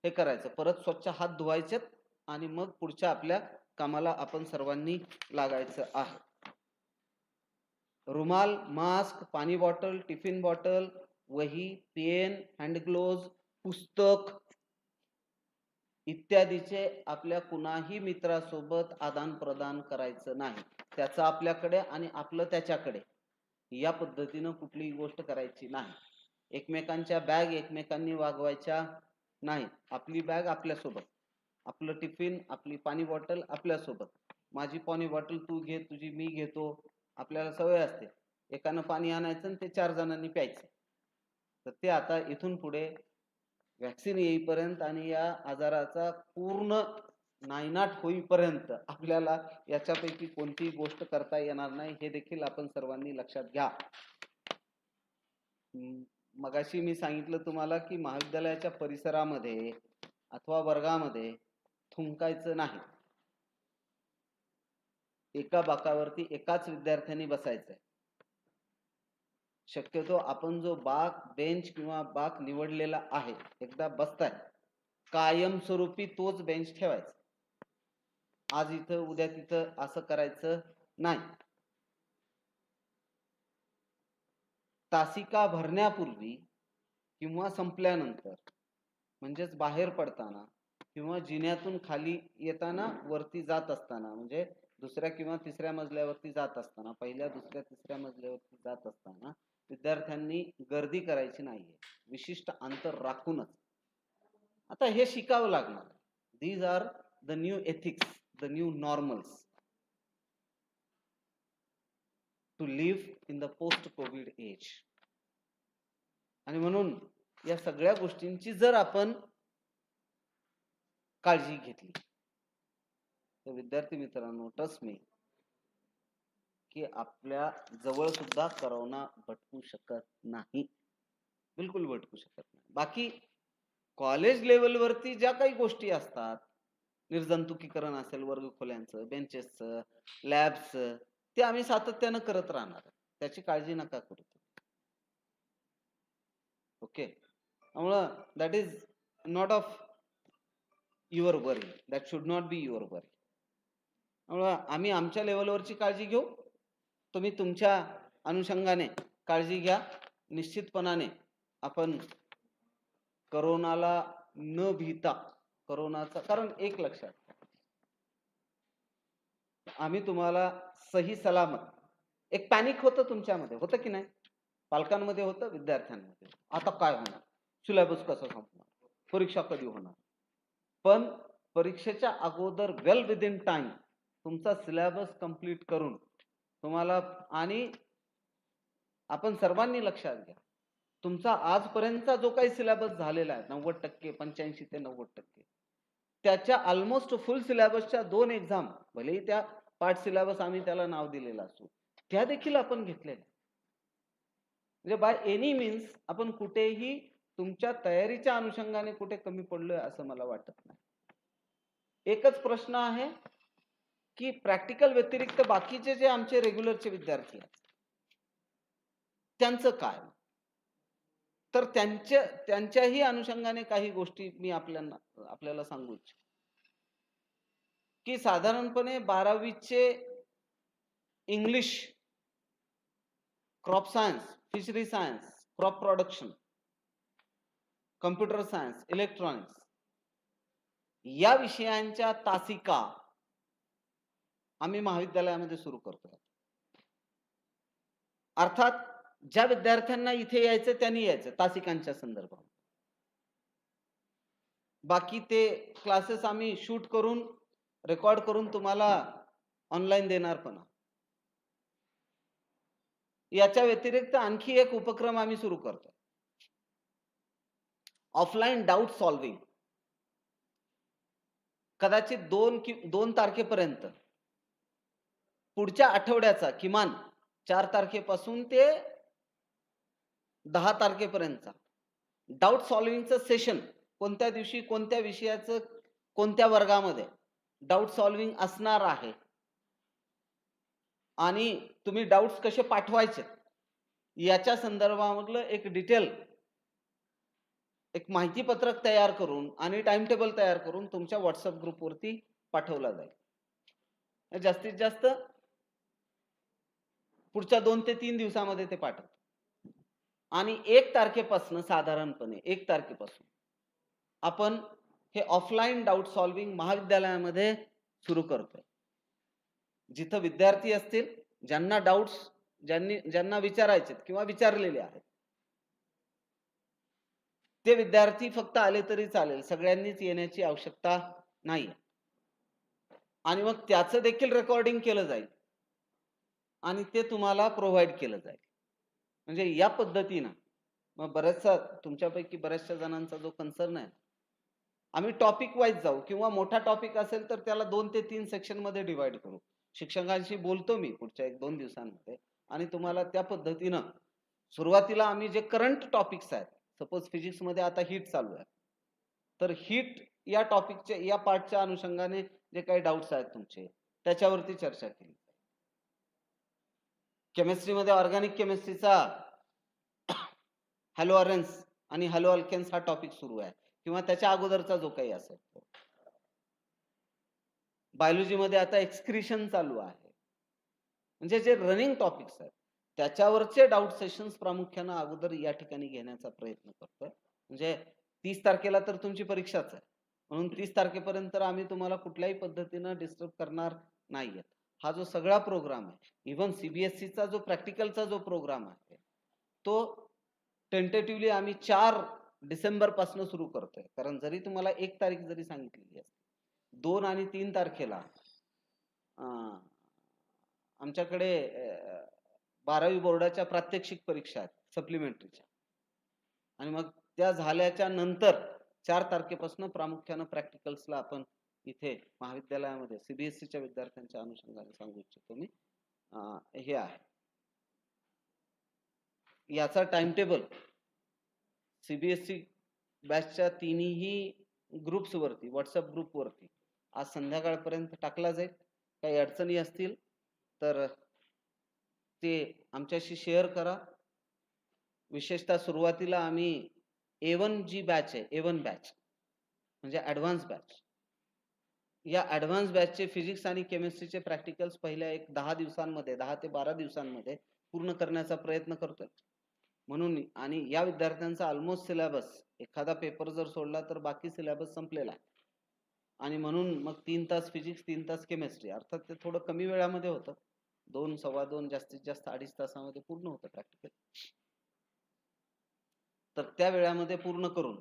Speaker 1: हे करायचं. परत स्वच्छ हात धुवायचे आणि मग पुढच्या आपल्या कामाला आपण सर्वांनी लागायचं आहे. रुमाल, मास्क, पाणी बॉटल, टिफिन बॉटल, वही, पेन, हँड ग्लोव्ज, पुस्तक इत्यादीचे आपल्या कुणाही मित्रासोबत आदान प्रदान करायचं नाही. त्याचं आपल्याकडे आणि आपलं त्याच्याकडे या पद्धतीनं कुठलीही गोष्ट करायची नाही. एकमेकांच्या बॅग एकमेकांनी वागवायच्या नाही. आपली बॅग आपल्यासोबत, आपलं टिफिन, आपली पाणी बॉटल आपल्यासोबत. माझी पाणी बॉटल तू घे, तुझी मी घेतो. आपल्याला सवय असते एकानं पाणी आणायचं आणि ते 4 जणांनी प्यायचं. तर ते आता इथून पुढे वॅक्सिन येईपर्यंत आणि या आजाराचा पूर्ण नायनाट होईपर्यंत आपल्याला याच्यापैकी कोणतीही गोष्ट करता येणार नाही, हे देखील आपण सर्वांनी लक्षात घ्या. मगाशी मी सांगितलं तुम्हाला की महाविद्यालयाच्या परिसरामध्ये अथवा वर्गामध्ये थुंकायचं नाही. एका बाकावरती एकाच विद्यार्थ्यांनी बसायचंय. शक्यतो आपण जो बेंच किंवा बाक निवडलेला आहे, एकदा बसताय कायमस्वरूपी तोच बेंच ठेवायचा. आज इथं उद्या तिथं असं करायचं नाही. तासिका भरण्यापूर्वी किंवा संपल्यानंतर म्हणजेच बाहेर पडताना किंवा जिन्यातून खाली येताना वरती जात असताना, म्हणजे दुसऱ्या किंवा तिसऱ्या मजल्यावरती जात असताना, पहिल्या दुसऱ्या तिसऱ्या मजल्यावरती जात असताना विद्यार्थ्यांनी गर्दी करायची नाहीये, विशिष्ट अंतर राखूनच. आता हे शिकावं लागणार. These are the new ethics, the new normals to live in the post covid age. आणि म्हणून या सगळ्या गोष्टींची जर आपण काळजी घेतली तर विद्यार्थी मित्रांनो, ट्रस्ट मी की आपल्या जवळ सुद्धा करोना भटकू शकत नाही, बिलकुल भटकू शकत नाही. बाकी कॉलेज लेवलवरती ज्या काही गोष्टी असतात, निर्जंतुकीकरण असेल वर्गखोल्यांचं, बेंचेसचं, लॅबचं, ते आम्ही सातत्यानं करत राहणार. त्याची काळजी नका करू. ओके. त्यामुळं that is not of your worry, that should not be your worry. त्यामुळं आम्ही आमच्या लेवलवरची काळजी घेऊ, तुम्ही तुमच्या अनुषंगाने काळजी घ्या. निश्चितपणाने आपण करोनाला न भीता, करोनाचा, कारण एक लक्षात, आम्ही तुम्हाला सही सलामत, एक पॅनिक होतं तुमच्यामध्ये, होतं की नाही? पालकांमध्ये होतं, विद्यार्थ्यांमध्ये. आता काय होणार, सिलेबस कसा संपणार, परीक्षा कधी होणार? पण परीक्षेच्या अगोदर वेल विदिन टाइम तुमचा सिलेबस कंप्लीट करून तुम्हाला, आणि आपण सर्वांनी लक्षात घ्या, तुमचा आजपर्यंतचा जो काही सिलेबस झालेला आहे 90%, 85 ते 90%, त्याच्या ऑलमोस्ट फुल सिलेबसच्या 2 एक्झाम, भलेही त्या पार्ट सिलेबस आम्ही त्याला नाव दिलेलं असू, त्या देखील आपण घेतलेल्या. म्हणजे बाय एनी मीन्स आपण कुठेही तुमच्या तयारीच्या अनुषंगाने कुठे कमी पडलोय असं मला वाटत नाही. एकच प्रश्न आहे की प्रॅक्टिकल व्यतिरिक्त बाकीचे जे आमचे रेग्युलरचे विद्यार्थी आहेत त्यांचं काय? तर त्यांच्याही अनुषंगाने काही गोष्टी मी आपल्याला सांगू इच्छितो की साधारणपणे 12वीचे English, crop science, fishery science, crop production, computer science, electronics या विषयांच्या तासिका आम्ही महाविद्यालयामध्ये सुरू करतोय. अर्थात ज्या विद्यार्थ्यांना इथे यायचं त्यांनी यायचं तासिकांच्या संदर्भात. बाकी ते क्लासेस आम्ही शूट करून, रेकॉर्ड करून तुम्हाला ऑनलाईन देणार पण. याच्या व्यतिरिक्त आणखी एक उपक्रम आम्ही सुरू करतोय, ऑफलाईन डाऊट सॉल्व्हिंग. कदाचित 2 तारखेपर्यंत, पुढच्या आठवड्याचा किमान 4 तारखेपासून ते 10 तारखेपर्यंतचा डाऊट सॉल्व्हिंगचं सेशन, कोणत्या दिवशी कोणत्या विषयाचं कोणत्या वर्गामध्ये डाऊट सॉल्व्हिंग असणार आहे, आणि तुम्ही डाऊट्स कसे पाठवायचे याच्या संदर्भामधलं एक डिटेल, एक माहिती पत्रक तयार करून आणि टाइम टेबल तयार करून तुमच्या व्हॉट्सअप ग्रुपवरती पाठवला जाईल. जास्तीत जास्त पुढच्या 2 ते 3 दिवसामध्ये ते पाठवतो. आणि 1 तारखेपासून, साधारणपणे 1 तारखेपासून आपण हे ऑफलाईन डाऊट सॉल्व्हिंग महाविद्यालयामध्ये सुरू करतोय. जिथं विद्यार्थी असतील, ज्यांना डाऊट्स, ज्यांना विचारायचे किंवा विचारलेले आहेत, ते विद्यार्थी फक्त आले तरी चालेल, सगळ्यांनीच येण्याची आवश्यकता नाही. आणि मग त्याचं देखील रेकॉर्डिंग केलं जाईल आणि ते तुम्हाला प्रोव्हाइड केलं जाईल. म्हणजे या पद्धतीनं मग बऱ्याचशा तुमच्यापैकी बऱ्याचशा जणांचा जो कन्सर्न आहे, आम्ही टॉपिक वाईज जाऊ, किंवा मोठा टॉपिक असेल तर त्याला 2 ते 3 सेक्शन मध्ये डिवाइड करू. शिक्षकांशी बोलतो मी पुढच्या 1-2 दिवसांमध्ये, आणि तुम्हाला त्या पद्धतीनं सुरुवातीला आम्ही जे करंट टॉपिक्स आहेत, सपोज फिजिक्स मध्ये आता हीट चालू आहे, तर हीट या टॉपिकच्या, या पार्टच्या अनुषंगाने जे काही डाऊट्स आहेत तुमचे, त्याच्यावरती चर्चा केली. केमिस्ट्रीमध्ये ऑर्गॅनिक केमिस्ट्रीचा हॅलो अरेन्स आणि हॅलो अल्केन्स हा टॉपिक सुरू आहे, किंवा त्याच्या अगोदरचा जो काही असेल. बायोलॉजीमध्ये आता एक्सक्रिशन चालू आहे. म्हणजे जे रनिंग टॉपिक्स आहेत त्याच्यावरचे डाऊट सेशन्स प्रामुख्याने अगोदर या ठिकाणी घेण्याचा प्रयत्न करतोय. म्हणजे 30 तारखेला तर तुमची परीक्षाच आहे, म्हणून 30 तारखेपर्यंत आम्ही तुम्हाला कुठल्याही पद्धतीनं डिस्टर्ब करणार नाहीये. हा जो सगळा प्रोग्राम आहे, इव्हन सीबीएसईचा जो प्रॅक्टिकलचा जो प्रोग्राम आहे, तो टेंटेटिव्हली आम्ही 4 डिसेंबर पासून सुरू करतोय. कारण जरी तुम्हाला 1 तारीख जरी सांगितलेली असते, 2 आणि 3 तारखेला आमच्याकडे 12वी बोर्डाच्या प्रात्यक्षिक परीक्षा आहेत, सप्लिमेंटरीच्या, आणि मग त्या झाल्याच्या नंतर 4 तारखेपासून प्रामुख्याने प्रॅक्टिकल्सला आपण इथे महाविद्यालयामध्ये सीबीएसईच्या विद्यार्थ्यांच्या अनुषंगाने सांगू इच्छितो मी, हे आहे. याचा टाइम टेबल सीबीएसई बॅचच्या तिन्ही ग्रुप्सवरती, व्हॉट्सअप ग्रुपवरती आज संध्याकाळपर्यंत टाकला जाईल. काही अडचणी असतील तर ते आमच्याशी शेअर करा. विशेषतः सुरुवातीला आम्ही A1 जी बॅच आहे, A1 बॅच म्हणजे ॲडव्हान्स बॅच, या ॲडव्हान्स बॅचचे फिजिक्स आणि केमिस्ट्रीचे प्रॅक्टिकल्स पहिल्या 10 दिवसांमध्ये, 10 ते 12 दिवसांमध्ये पूर्ण करण्याचा प्रयत्न करतोय. म्हणून आणि या विद्यार्थ्यांचा ऑलमोस्ट सिलेबस, एखादा पेपर जर सोडला तर बाकी सिलेबस संपलेला आहे. आणि म्हणून मग 3 तास फिजिक्स, 3 तास केमिस्ट्री, अर्थात ते थोडं कमी वेळामध्ये होतं. 2, सव्वा 2, जास्तीत जास्त 2.5 तासामध्ये पूर्ण होतं प्रॅक्टिकल. तर त्या वेळामध्ये पूर्ण करून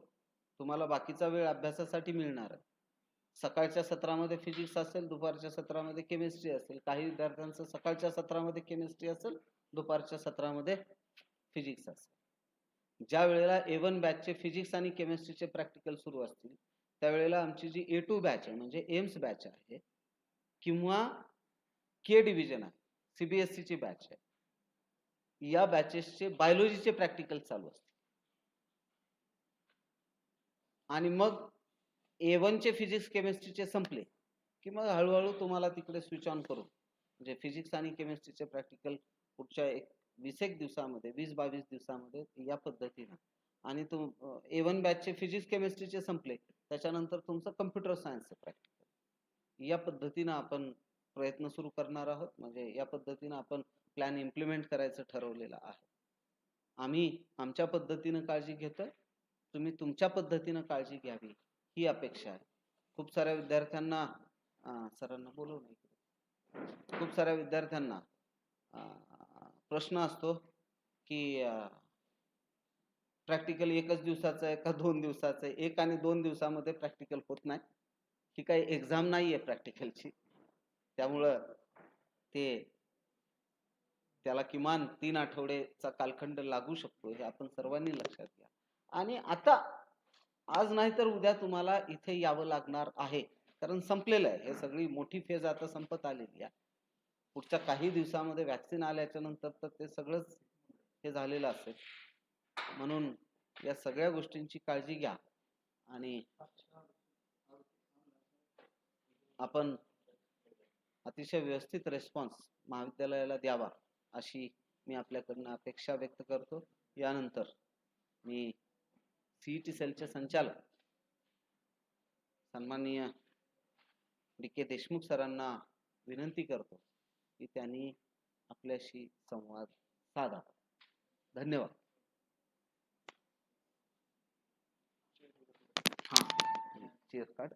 Speaker 1: तुम्हाला बाकीचा वेळ अभ्यासासाठी मिळणार आहे. सकाळच्या सत्रामध्ये फिजिक्स असेल, दुपारच्या सत्रामध्ये केमिस्ट्री असेल. काही विद्यार्थ्यांचं सकाळच्या सत्रामध्ये केमिस्ट्री असेल, दुपारच्या सत्रामध्ये फिजिक्स असेल. ज्या वेळेला A1 बॅचचे फिजिक्स आणि केमिस्ट्रीचे प्रॅक्टिकल सुरू असतील त्यावेळेला आमची जी A2 बॅच आहे म्हणजे एम्स बॅच आहे किंवा के डिव्हिजन आहे, सीबीएसईची बॅच आहे, या बॅचेसचे बायोलॉजीचे प्रॅक्टिकल चालू असतील. आणि मग A1 चे फिजिक्स केमिस्ट्रीचे संपले की मग हळूहळू तुम्हाला तिकडे स्विच ऑन करू, म्हणजे फिजिक्स आणि केमिस्ट्रीचे प्रॅक्टिकल पुढच्या 20 दिवसामध्ये, 20-22 दिवसामध्ये या पद्धतीनं. आणि A1 बॅचचे फिजिक्स केमिस्ट्रीचे संपले त्याच्यानंतर तुमचं कम्प्युटर सायन्सचं प्रॅक्टिकल, या पद्धतीनं आपण प्रयत्न सुरू करणार आहोत. म्हणजे या पद्धतीनं आपण प्लॅन इम्प्लिमेंट करायचं ठरवलेलं आहे. आम्ही आमच्या पद्धतीनं काळजी घेतोय, तुम्ही तुमच्या पद्धतीनं काळजी घ्यावी ही अपेक्षा आहे. खूप साऱ्या विद्यार्थ्यांना सरांना बोलवलं, खूप साऱ्या विद्यार्थ्यांना प्रश्न असतो की प्रॅक्टिकल एकच दिवसाचं आहे का 2 दिवसाचं आहे. 1 आणि 2 दिवसामध्ये प्रॅक्टिकल होत नाही. ही काही एक्झाम नाही आहे प्रॅक्टिकलची, त्यामुळं त्याला किमान 3 आठवड्याचा कालखंड लागू शकतो, हे आपण सर्वांनी लक्षात घ्या. आणि आता आज नाही तर उद्या तुम्हाला इथे यावं लागणार आहे, कारण संपलेलं आहे. हे सगळी मोठी फेज आता संपत आलेली आहे. पुढच्या काही दिवसामध्ये वॅक्सिन आल्याच्या नंतर तर ते सगळंच हे झालेलं असेल. म्हणून या सगळ्या गोष्टींची काळजी घ्या आणि आपण अतिशय व्यवस्थित रिस्पॉन्स महाविद्यालयाला द्यावा अशी मी आपल्याकडनं अपेक्षा व्यक्त करतो. यानंतर मी सीईटी सेलचे संचालक सन्माननीय DK देशमुख सरांना विनंती करतो की त्यांनी आपल्याशी संवाद साधा. धन्यवाद. चेअर कार्ड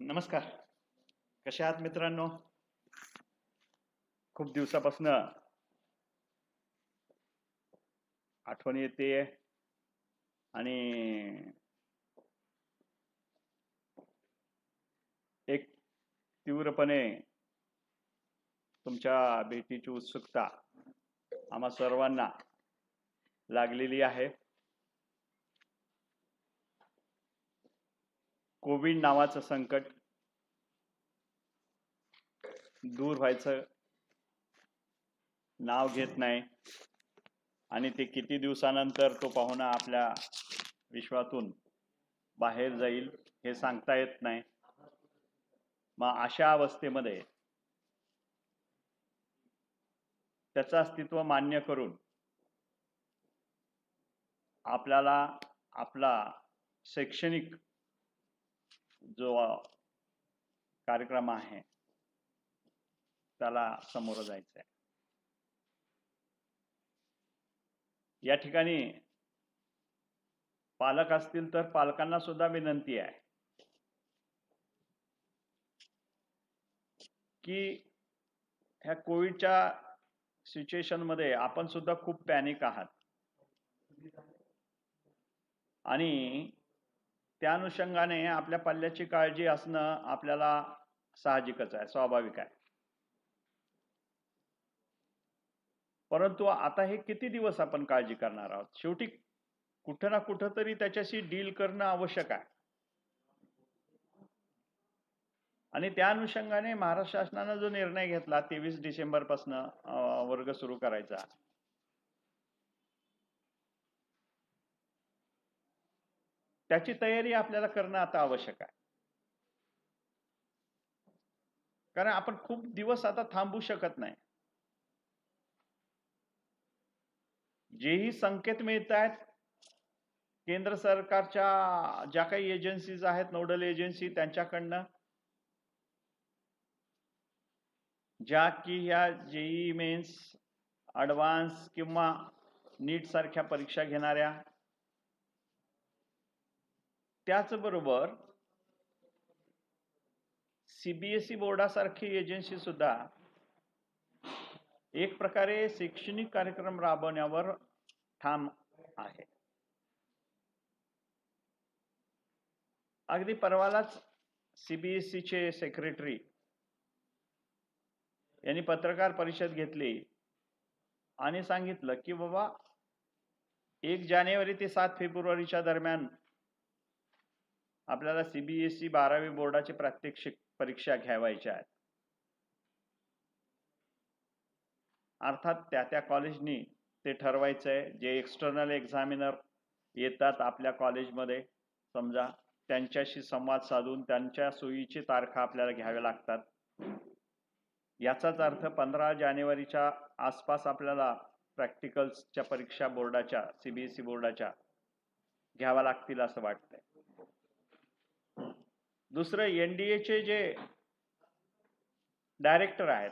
Speaker 2: नमस्कार, कशा आहात मित्रांनो? खूप दिवसापासून आठवण येते आणि एक तीव्रपणे तुमच्या भेटीची उत्सुकता आम्हा सर्वांना लागलेली आहे. कोविड नावाचं संकट दूर व्हायचं नाव घेत नाही आणि ते किती दिवसानंतर तो पाहुणा आपल्या विश्वातून बाहेर जाईल हे सांगता येत नाही. मग अशा अवस्थेमध्ये त्याचं अस्तित्व मान्य करून आपल्याला आपला शैक्षणिक जो कार्यक्रम आहे त्याला समोर जायचं आहे. या ठिकाणी पालक असतील तर पालकांना सुद्धा विनंती आहे की ह्या कोविडच्या सिच्युएशन मध्ये आपण सुद्धा खूप पॅनिक आहात आणि त्या अनुषंगाने आपल्या पल्ल्याची काळजी असणं आपल्याला साहजिकच आहे, स्वाभाविक आहे. परंतु आता हे किती दिवस आपण काळजी करणार आहोत? शेवटी कुठं ना कुठं तरी त्याच्याशी डील करणं आवश्यक आहे. आणि त्या अनुषंगाने महाराष्ट्र शासनाने जो निर्णय घेतला 23 डिसेंबर पासून वर्ग सुरू करायचा, त्याची तयारी आपल्याला करणं आता आवश्यक आहे. कारण आपण खूप दिवस आता थांबू शकत नाही. जेही संकेत मिळत आहेत केंद्र सरकारच्या ज्या काही एजन्सीज आहेत, नोडल एजन्सी, त्यांच्याकडनं, ज्या की ह्या जेई मेन्स, ॲडव्हान्स किंवा नीट सारख्या परीक्षा घेणाऱ्या, त्याचबरोबर सीबीएसई बोर्डासारखी एजन्सी सुद्धा एक प्रकारे शैक्षणिक कार्यक्रम राबवण्यावर ठाम आहे. अगदी परवालाच सीबीएसईचे सेक्रेटरी यांनी पत्रकार परिषद घेतली आणि सांगितलं की बाबा 1 जानेवारी ते 7 फेब्रुवारीच्या दरम्यान आपल्याला सीबीएसई 12वी बोर्डाची प्रात्यक्षिक परीक्षा घ्यावायच्या आहेत. अर्थात त्या कॉलेजनी ते ठरवायचं आहे. जे एक्सटर्नल एक्झामिनर येतात आपल्या कॉलेजमध्ये, समजा त्यांच्याशी संवाद साधून त्यांच्या सोयीची तारखा आपल्याला घ्याव्या लागतात. याचाच अर्थ 15 जानेवारीच्या आसपास आपल्याला प्रॅक्टिकल्सच्या परीक्षा बोर्डाच्या, सीबीएसई बोर्डाच्या घ्याव्या लागतील असं वाटतंय. दुसरं, एनडीएचे जे डायरेक्टर आहेत,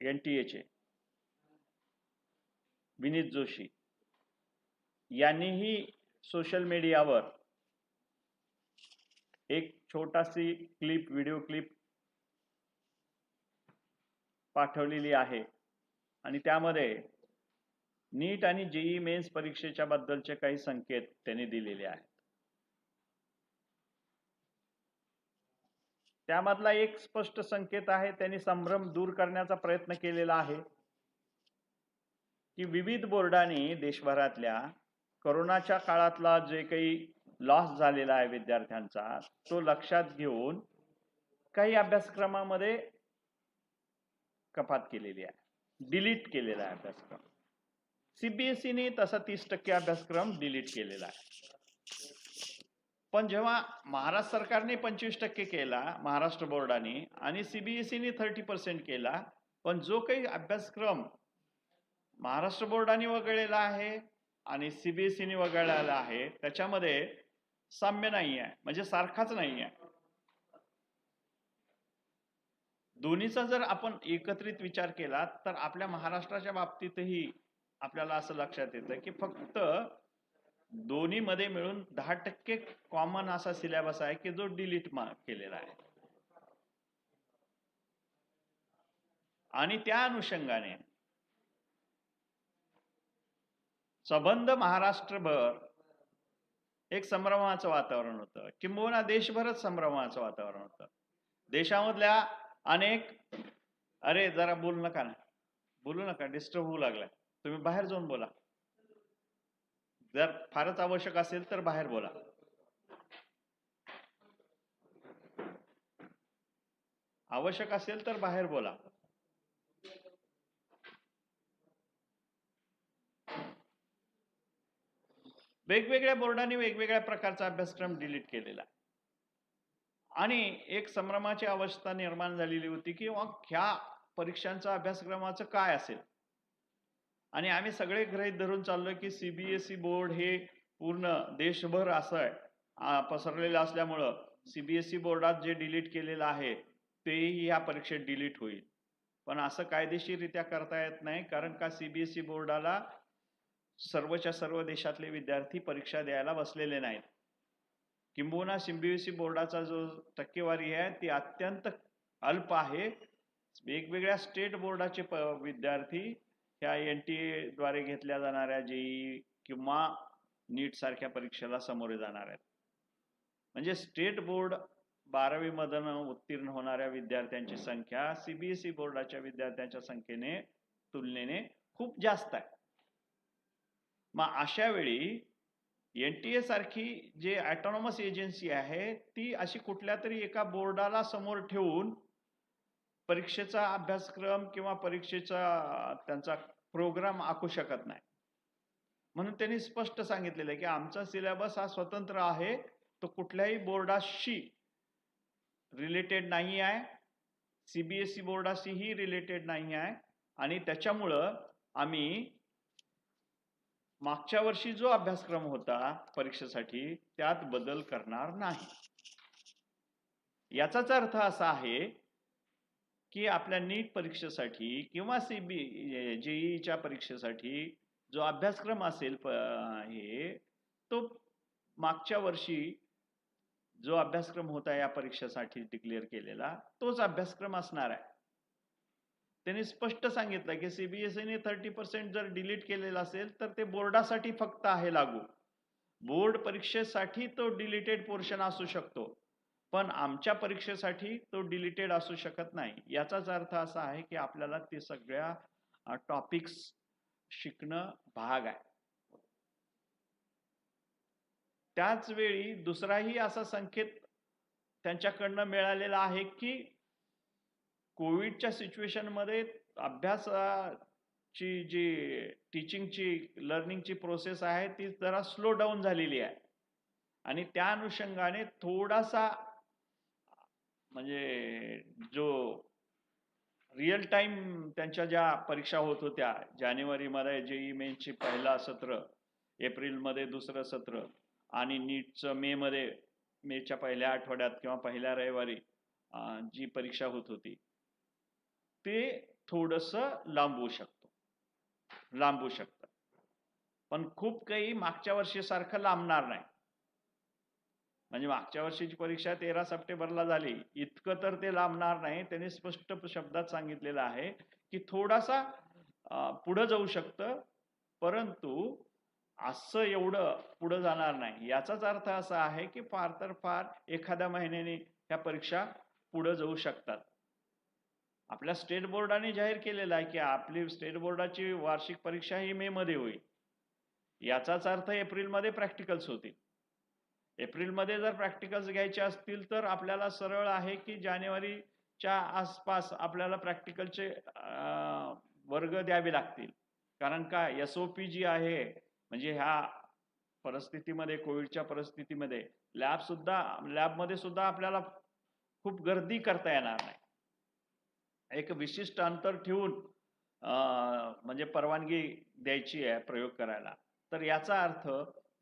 Speaker 2: एनटीएचे विनीत जोशी, यांनीही सोशल मीडियावर एक छोटासी क्लिप, व्हिडिओ क्लिप पाठवलेली आहे आणि त्यामध्ये नीट आणि जेई मेन्स परीक्षेच्या बद्दलचे काही संकेत त्यांनी दिलेले आहेत. त्यामधला एक स्पष्ट संकेत आहे, त्यांनी संभ्रम दूर करण्याचा प्रयत्न केलेला आहे की विविध बोर्डांनी देशभरातल्या कोरोनाच्या काळातला जे काही लॉस झालेला आहे विद्यार्थ्यांचा, तो लक्षात घेऊन काही अभ्यासक्रमामध्ये कपात केलेली आहे, डिलीट केलेला आहे अभ्यासक्रम. सीबीएसईने तसा 30% अभ्यासक्रम डिलीट केलेला आहे. पण जेव्हा महाराष्ट्र सरकारने 25% केला महाराष्ट्र बोर्डाने आणि सीबीएसईने 30% केला, पण जो काही अभ्यासक्रम महाराष्ट्र बोर्डाने वगळलेला आहे आणि सीबीएसईने वगळलेला आहे त्याच्यामध्ये साम्य नाही आहे, म्हणजे सारखाच नाही आहे. दोन्हीचा जर आपण एकत्रित विचार केला तर आपल्या महाराष्ट्राच्या बाबतीतही आपल्याला असं लक्षात येतं की फक्त दोन्हीमध्ये मिळून 10% कॉमन असा सिलेबस आहे की जो डिलीट केलेला आहे. आणि त्या अनुषंगाने सबंध महाराष्ट्रभर एक संभ्रमाचं वातावरण होतं, किंबहुना देशभरच संभ्रमाचं वातावरण होतं. देशामधल्या अनेक, अरे जरा बोलू नका, डिस्टर्ब होऊ लागलाय, तुम्ही बाहेर जाऊन बोला, जर फारच आवश्यक असेल तर बाहेर बोला. आवश्यक असेल तर बाहेर बोला. वेगवेगळ्या बोर्डांनी वेगवेगळ्या प्रकारचा अभ्यासक्रम डिलीट केलेला आणि एक संभ्रमाची अवस्था निर्माण झालेली होती की ह्या परीक्षांचा अभ्यासक्रमाचं काय असेल. आणि आम्ही सगळे गृहीत धरून चाललो की सीबीएसई बोर्ड हे पूर्ण देशभर असं पसरलेलं असल्यामुळं सीबीएसई बोर्डात जे डिलीट केलेलं आहे तेही या परीक्षेत डिलीट होईल. पण असं कायदेशीररित्या करता येत नाही, कारण का सीबीएसई बोर्डाला सर्वच्या सर्व देशातले विद्यार्थी परीक्षा द्यायला बसलेले नाहीत. किंबहुना सीबीएसई बोर्डाचा जो टक्केवारी आहे ती अत्यंत अल्प आहे. वेगवेगळ्या स्टेट बोर्डाचे विद्यार्थी ह्या NTA द्वारे घेतल्या जाणाऱ्या JEE किंवा नीट सारख्या परीक्षेला सामोरे जाणार आहेत. म्हणजे स्टेट बोर्ड 12वी मधून उत्तीर्ण होणाऱ्या विद्यार्थ्यांची संख्या सीबीएसई बोर्डाच्या विद्यार्थ्यांच्या संख्येने तुलनेने खूप जास्त आहे. मग अशा वेळी NTA सारखी जे ऑटोनॉमस एजन्सी आहे ती अशी कुठल्या तरी एका बोर्डाला समोर ठेवून परीक्षेचा अभ्यासक्रम किंवा परीक्षेचा त्यांचा प्रोग्राम आखू शकत नाही. म्हणून त्यांनी स्पष्ट सांगितलेलं आहे की आमचा सिलेबस हा स्वतंत्र आहे, तो कुठल्याही बोर्डाशी रिलेटेड नाही आहे, सीबीएसई बोर्डाशीही रिलेटेड नाही आहे, आणि त्याच्यामुळं आम्ही मागच्या वर्षी जो अभ्यासक्रम होता परीक्षेसाठी त्यात बदल करणार नाही. याचाच अर्थ असा आहे की आपल्या नीट परीक्षेसाठी किंवा JEEच्या परीक्षेसाठी जो अभ्यासक्रम असेल हे तो मागच्या वर्षी जो अभ्यासक्रम होता या परीक्षेसाठी डिक्लेअर केलेला तोच अभ्यासक्रम असणार आहे. त्यांनी स्पष्ट सांगितलं की सीबीएसईने 30% जर डिलीट केलेला असेल तर ते बोर्डासाठी फक्त आहे लागू. बोर्ड परीक्षेसाठी तो डिलीटेड पोर्शन असू शकतो, पण आमच्या परीक्षेसाठी तो डिलीटेड असू शकत नाही. याचाच अर्थ असा आहे की आपल्याला ते सगळ्या टॉपिक्स शिकणं भाग आहे. त्याच वेळी दुसराही असा संकेत त्यांच्याकडनं मिळालेला आहे की कोविडच्या सिच्युएशन मध्ये अभ्यासाची जी टीचिंगची लर्निंगची प्रोसेस आहे ती जरा स्लो डाऊन झालेली आहे, आणि त्या अनुषंगाने थोडासा म्हणजे जो रिअल टाइम त्यांच्या ज्या परीक्षा होत होत्या जानेवारीमध्ये JEE मेन्सची पहिला सत्र, एप्रिलमध्ये दुसरं सत्र आणि नीटचं मेच्या पहिल्या आठवड्यात किंवा पहिल्या रविवारी जी परीक्षा होत होती ते थोडंसं लांबू शकतं, पण खूप काही मागच्या वर्षीसारखं लांबणार नाही. म्हणजे मागच्या वर्षीची परीक्षा 13 सप्टेंबरला झाली, इतकं तर ते लांबणार नाही. त्यांनी स्पष्ट शब्दात सांगितलेलं आहे की थोडासा पुढे जाऊ शकतं, परंतु असं एवढं पुढे जाणार नाही. याचाच अर्थ असा आहे की फार तर फार एखाद्या महिन्याने ह्या परीक्षा पुढे जाऊ शकतात. आपल्या स्टेट बोर्डाने जाहीर केलेलं आहे की आपली स्टेट बोर्डाची वार्षिक परीक्षा ही मे मध्ये होईल. याचाच अर्थ एप्रिलमध्ये प्रॅक्टिकल्स होतील. एप्रिलमध्ये जर प्रॅक्टिकल्स घ्यायचे असतील तर आपल्याला सरळ आहे की जानेवारीच्या आसपास आपल्याला प्रॅक्टिकलचे वर्ग द्यावे लागतील. कारण का SOP जी आहे, म्हणजे ह्या परिस्थितीमध्ये, कोविडच्या परिस्थितीमध्ये लॅबमध्ये सुद्धा आपल्याला खूप गर्दी करता येणार नाही. एक विशिष्ट अंतर ठेवून म्हणजे परवानगी द्यायची आहे प्रयोग करायला. तर याचा अर्थ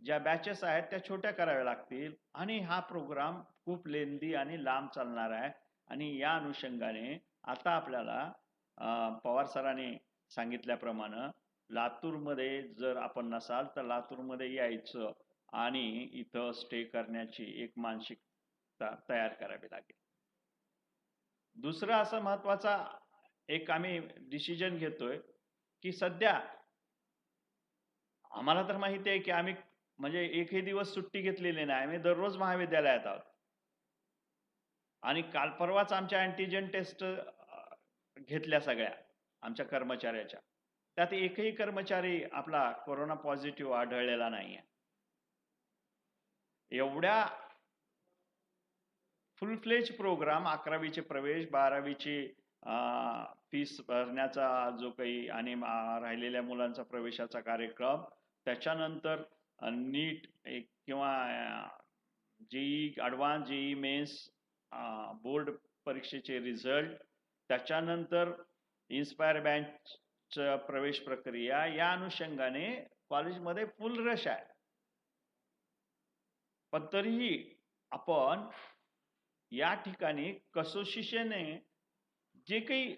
Speaker 2: ज्या बॅचेस आहेत त्या छोट्या कराव्या लागतील, आणि हा प्रोग्राम खूप लेंदी आणि लांब चालणार आहे. आणि या अनुषंगाने आता आपल्याला पवार सरांनी सांगितल्याप्रमाणे लातूरमध्ये जर आपण नसाल तर लातूरमध्ये यायचं आणि इथं स्टे करण्याची एक मानसिकता तयार करावी लागेल. दुसरा असं महत्वाचा एक आम्ही डिसिजन घेतोय की सध्या आम्हाला तर माहिती आहे की आम्ही म्हणजे एकही दिवस सुट्टी घेतलेली नाही, आम्ही दररोज महाविद्यालयात आहोत. आणि काल परवाच आमच्या अँटीजन टेस्ट घेतल्या सगळ्या आमच्या कर्मचाऱ्याच्या, त्यात एकही कर्मचारी आपला कोरोना पॉझिटिव्ह आढळलेला नाहीये. एवढ्या फुल फ्लेज प्रोग्राम, 11वीचे प्रवेश, 12वीची फीस भरण्याचा जो काही आणि राहिलेल्या मुलांचा प्रवेशाचा कार्यक्रम, त्याच्यानंतर नीट किंवा JEE advance, JEE mains board परीक्षेचे रिझल्ट, त्याच्यानंतर इन्स्पायर बँच प्रवेश प्रक्रिया, या अनुषंगाने कॉलेजमध्ये फुल रश आहे. पण तरीही आपण या ठिकाणी कसोशीने जे काही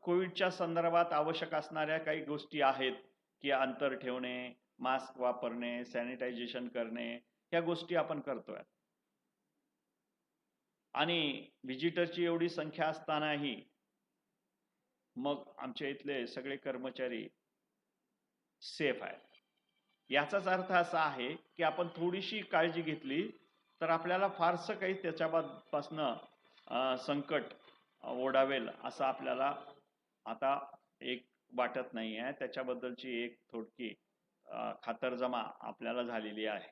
Speaker 2: कोविडच्या संदर्भात आवश्यक असणाऱ्या काही गोष्टी आहेत की अंतर ठेवणे, मास्क वापरणे, सॅनिटायझेशन करणे, ह्या गोष्टी आपण करतोय. आणि व्हिजिटरची एवढी संख्या असतानाही मग आमच्या इथले सगळे कर्मचारी सेफ आहेत. याचाच अर्थ असा आहे की आपण थोडीशी काळजी घेतली तर आपल्याला फारसं काही त्याच्यापासनं संकट ओढावेल असं आपल्याला आता एक वाटत नाही आहे. त्याच्याबद्दलची एक थोडकी खातरजमा आपल्याला झालेली आहे.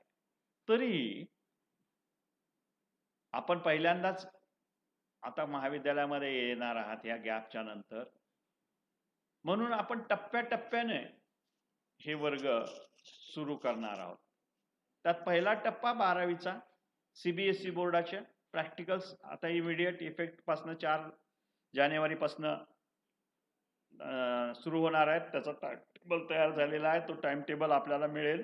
Speaker 2: तरी आपण पहिल्यांदाच आता महाविद्यालयामध्ये येणार आहात या गॅपच्या नंतर, म्हणून आपण टप्प्याटप्प्याने हे वर्ग सुरू करणार आहोत. त्यात पहिला टप्पा 12वीचा CBSE बोर्डाचे प्रॅक्टिकल्स आता इमिडिएट इफेक्ट पासून 4 जानेवारी पासून सुरू होणार आहेत. त्याचा टाइम टेबल तयार झालेला आहे. तो टाइम टेबल आपल्याला मिळेल.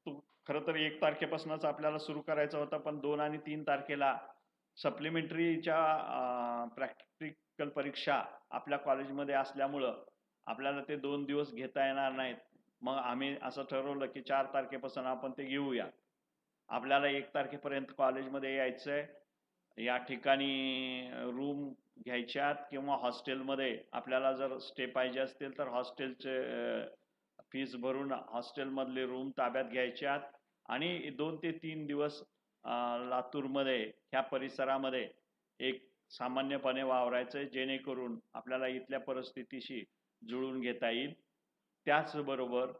Speaker 2: तो खरं तर 1 तारखेपासूनच आपल्याला सुरू करायचा होता, पण 2 आणि 3 तारखेला सप्लिमेंटरीच्या प्रॅक्टिकल परीक्षा आपल्या कॉलेजमध्ये असल्यामुळं आपल्याला ते 2 दिवस घेता येणार नाहीत. मग आम्ही असं ठरवलं की 4 तारखेपासून आपण ते घेऊया. आपल्याला 1 तारखेपर्यंत कॉलेजमध्ये यायचंय. या ठिकाणी रूम घ्यायच्यात किंवा हॉस्टेलमध्ये आपल्याला जर स्टे पाहिजे असतील तर हॉस्टेलचे फीस भरून हॉस्टेलमधले रूम ताब्यात घ्यायच्यात आणि 2 ते 3 दिवस लातूरमध्ये ह्या परिसरामध्ये एक सामान्यपणे वावरायचं, जेणेकरून आपल्याला इथल्या परिस्थितीशी जुळून घेता येईल. त्याचबरोबर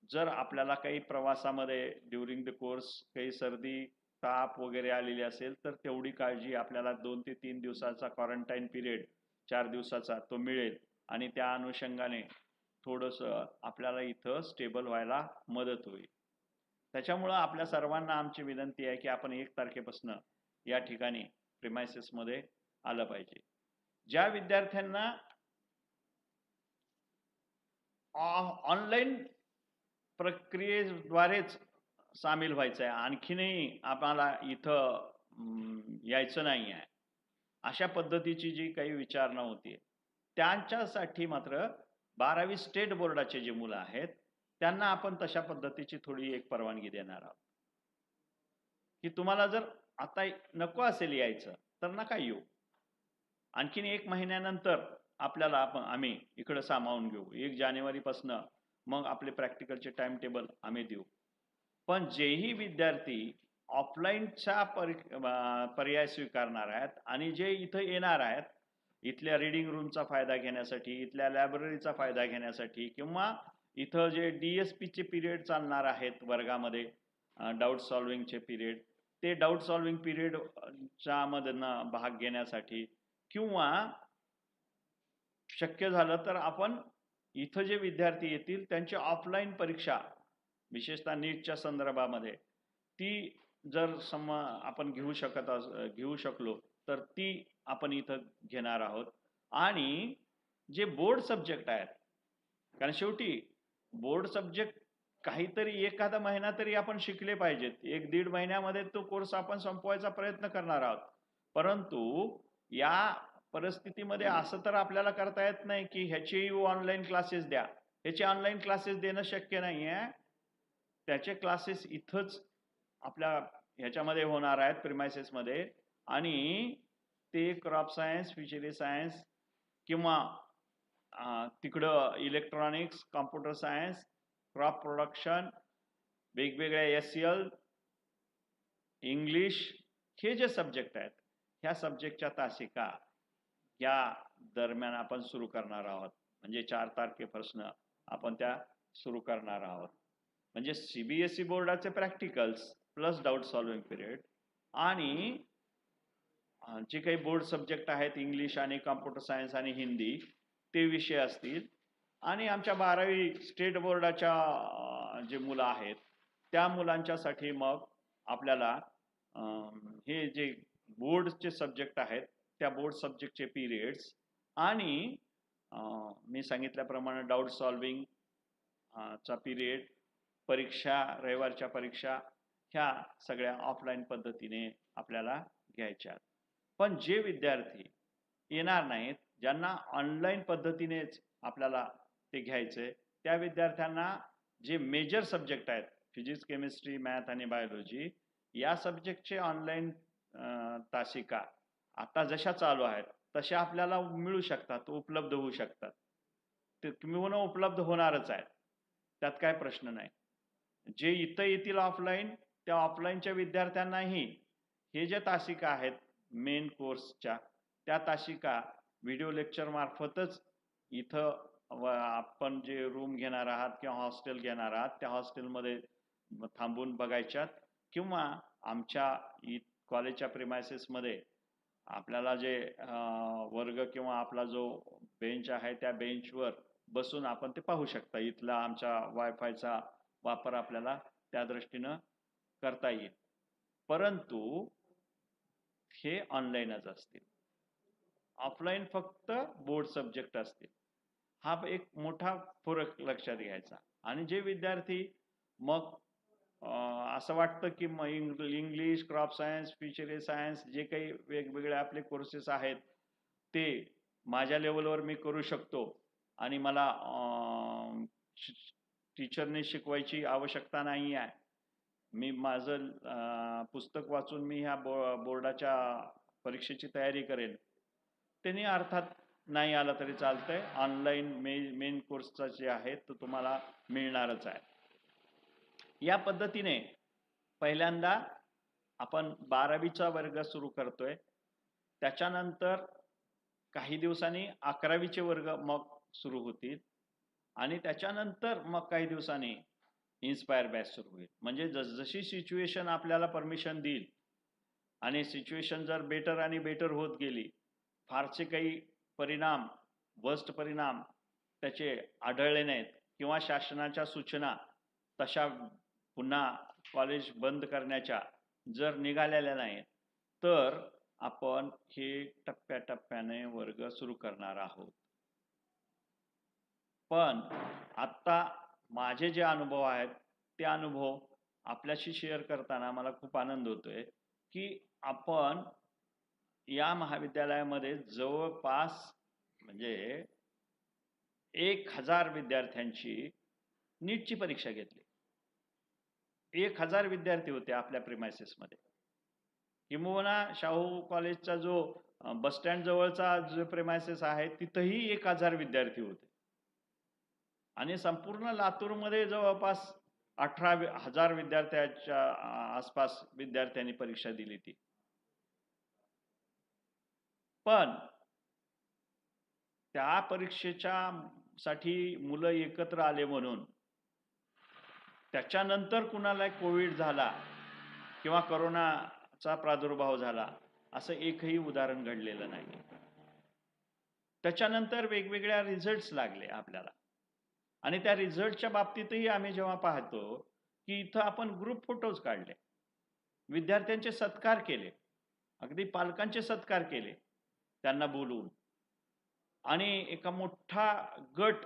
Speaker 2: जर आपल्याला काही प्रवासामध्ये ड्युरिंग द कोर्स काही सर्दी, ताप वगैरे आलेली असेल तर तेवढी काळजी आपल्याला 2 ते 3 दिवसाचा क्वारंटाईन पिरियड 4 दिवसाचा तो मिळेल आणि त्या अनुषंगाने थोडंसं आपल्याला इथं स्टेबल व्हायला मदत होईल. त्याच्यामुळं आपल्या सर्वांना आमची विनंती आहे की आपण 1 तारखेपासून या ठिकाणी प्रिमायसेसमध्ये आलं पाहिजे. ज्या विद्यार्थ्यांना ऑनलाईन प्रक्रियेद्वारेच सामील व्हायचं आहे, आणखीनही आम्हाला इथं यायचं नाही आहे, अशा पद्धतीची जी काही विचारणा होती, त्यांच्यासाठी मात्र 12वी स्टेट बोर्डाचे जे मुलं आहेत त्यांना आपण तशा पद्धतीची थोडी एक परवानगी देणार आहोत की तुम्हाला जर आता नको असेल यायचं तर नका येऊ. आणखीन 1 महिन्यानंतर आपल्याला आम्ही इकडं सामावून घेऊ. 1 जानेवारीपासून मग आपले प्रॅक्टिकलचे टाइम टेबल आम्ही देऊ. पण जेही विद्यार्थी ऑफलाईनचा पर्याय स्वीकारणार आहेत आणि जे इथं येणार आहेत, इथल्या रीडिंग रूमचा फायदा घेण्यासाठी, इथल्या लायब्ररीचा फायदा घेण्यासाठी किंवा इथं जे DSPचे पिरियड चालणार आहेत वर्गामध्ये, डाऊट सॉल्विंगचे पिरियड, ते डाऊट सॉल्विंग पिरियडच्या मधनं भाग घेण्यासाठी किंवा शक्य झालं तर आपण इथं जे विद्यार्थी येतील त्यांची ऑफलाईन परीक्षा विशेषतः नीटच्या संदर्भामध्ये ती जर आपण घेऊ शकलो तर ती आपण इथं घेणार आहोत. आणि जे बोर्ड सब्जेक्ट आहेत, कारण शेवटी बोर्ड सब्जेक्ट काहीतरी एखादा महिना तरी आपण शिकले पाहिजेत. 1-1.5 महिन्यामध्ये तो कोर्स आपण संपवायचा प्रयत्न करणार आहोत. परंतु या परिस्थितीमध्ये असं तर आपल्याला करता येत नाही की ह्याचे ऑनलाईन क्लासेस द्या. ह्याचे ऑनलाईन क्लासेस देणं शक्य नाही आहे. त्याचे क्लासेस इथंच आपल्या ह्याच्यामध्ये होणार आहेत प्रिमायसेसमध्ये, आणि ते क्रॉप सायन्स, फिशरी सायन्स किंवा तिकडं electronics, computer science, crop production, वेगवेगळ्या SEL, इंग्लिश, हे जे सब्जेक्ट आहेत ह्या सब्जेक्टच्या तासिका या दरम्यान आपण सुरू करणार आहोत. म्हणजे 4 तारखेपासून आपण त्या सुरू करणार आहोत. म्हणजे CBSE बोर्डाचे practicals plus doubt solving period आणि जे काही बोर्ड सब्जेक्ट आहेत इंग्लिश आणि कॉम्प्युटर सायन्स आणि हिंदी ते विषय असतील. आणि आमच्या 12वी स्टेट बोर्डाच्या जे मुलं आहेत त्या मुलांच्यासाठी मग आपल्याला हे जे बोर्डचे सब्जेक्ट आहेत त्या बोर्ड सब्जेक्टचे पिरियड्स आणि मी सांगितल्याप्रमाणे डाऊट सॉल्विंग चा पिरियड, परीक्षा, रविवारच्या परीक्षा, ह्या सगळ्या ऑफलाईन पद्धतीने आपल्याला घ्यायच्या. पण जे विद्यार्थी येणार नाहीत, ज्यांना ऑनलाईन पद्धतीनेच आपल्याला ते घ्यायचंय, त्या विद्यार्थ्यांना जे मेजर सब्जेक्ट आहेत, फिजिक्स, केमिस्ट्री, मॅथ आणि बायोलॉजी, या सब्जेक्टचे ऑनलाईन तासिका आता जशा चालू आहेत तशा आपल्याला मिळू शकतात, उपलब्ध होऊ शकतात. ते किंवा उपलब्ध होणारच आहेत, त्यात काय प्रश्न नाही. जे इथं येतील ऑफलाईन, त्या ऑफलाईनच्या विद्यार्थ्यांनाही हे ज्या तासिका आहेत मेन कोर्सच्या, त्या तासिका व्हिडिओ लेक्चर मार्फतच इथं आपण जे रूम घेणार आहात किंवा हॉस्टेल घेणार आहात त्या हॉस्टेलमध्ये थांबून बघायच्यात, किंवा आमच्या कॉलेजच्या प्रिमायसेसमध्ये आपल्याला जे वर्ग किंवा आपला जो बेंच आहे त्या बेंचवर बसून आपण ते पाहू शकता. इथला आमचा वायफायचा वापर आपल्याला त्या दृष्टीनं करता येईल. परंतु हे ऑनलाईनच असतील, ऑफलाईन फक्त बोर्ड सब्जेक्ट असतील. हा एक मोठा फरक लक्षात घ्यायचा. आणि जे विद्यार्थी मग असं वाटतं की मग English, crop science, fishery science जे काही वेगवेगळे आपले कोर्सेस आहेत ते माझ्या लेवलवर मी करू शकतो आणि मला टीचरने शिकवायची आवश्यकता नाही आहे, मी माझं पुस्तक वाचून मी ह्या बोर्डाच्या परीक्षेची तयारी करेन, त्यांनी अर्थात नाही आला तरी चालतंय. ऑनलाईन मेन कोर्सचा जे आहे तो तुम्हाला मिळणारच आहे. या पद्धतीने पहिल्यांदा आपण 12वीचा वर्ग सुरू करतोय. त्याच्यानंतर काही दिवसांनी 11वीचे वर्ग मग सुरू होतील आणि त्याच्यानंतर मग काही दिवसांनी इन्स्पायर बॅच सुरू होईल. म्हणजे जशी सिच्युएशन आपल्याला परमिशन देईल आणि सिच्युएशन जर बेटर आणि बेटर होत गेली, फारसे काही परिणाम, वर्स्ट परिणाम त्याचे आढळले नाहीत किंवा शासनाच्या सूचना तशा पुन्हा कॉलेज बंद करण्याच्या जर निघालेल्या नाहीत, तर आपण हे टप्प्याटप्प्याने वर्ग सुरू करणार आहोत. पण आता माझे जे अनुभव आहेत ते अनुभव आपल्याशी शेअर करताना मला खूप आनंद होतोय की आपण या महाविद्यालयामध्ये जवळपास म्हणजे 1000 विद्यार्थ्यांची नीटची परीक्षा घेतली. 1000 विद्यार्थी होते आपल्या प्रिमायसेसमध्ये. किंबहुना शाहू कॉलेजचा जो बस स्टँड जवळचा जो प्रिमायसेस आहे तिथंही 1000 विद्यार्थी होते आणि संपूर्ण लातूरमध्ये जवळपास 18,000 विद्यार्थ्यांच्या आसपास विद्यार्थ्यांनी परीक्षा दिली ती. पण त्या परीक्षेच्या साठी मुलं एकत्र आले म्हणून त्याच्यानंतर कुणाला कोविड झाला किंवा कोरोनाचा प्रादुर्भाव झाला असं एकही उदाहरण घडलेलं नाही. त्याच्यानंतर वेगवेगळ्या रिझल्ट्स लागले आपल्याला आणि त्या रिझल्टच्या बाबतीतही आम्ही जेव्हा पाहतो की इथं आपण ग्रुप फोटोज काढले, विद्यार्थ्यांचे सत्कार केले, अगदी पालकांचे सत्कार केले त्यांना बोलवून, आणि एका मोठा गट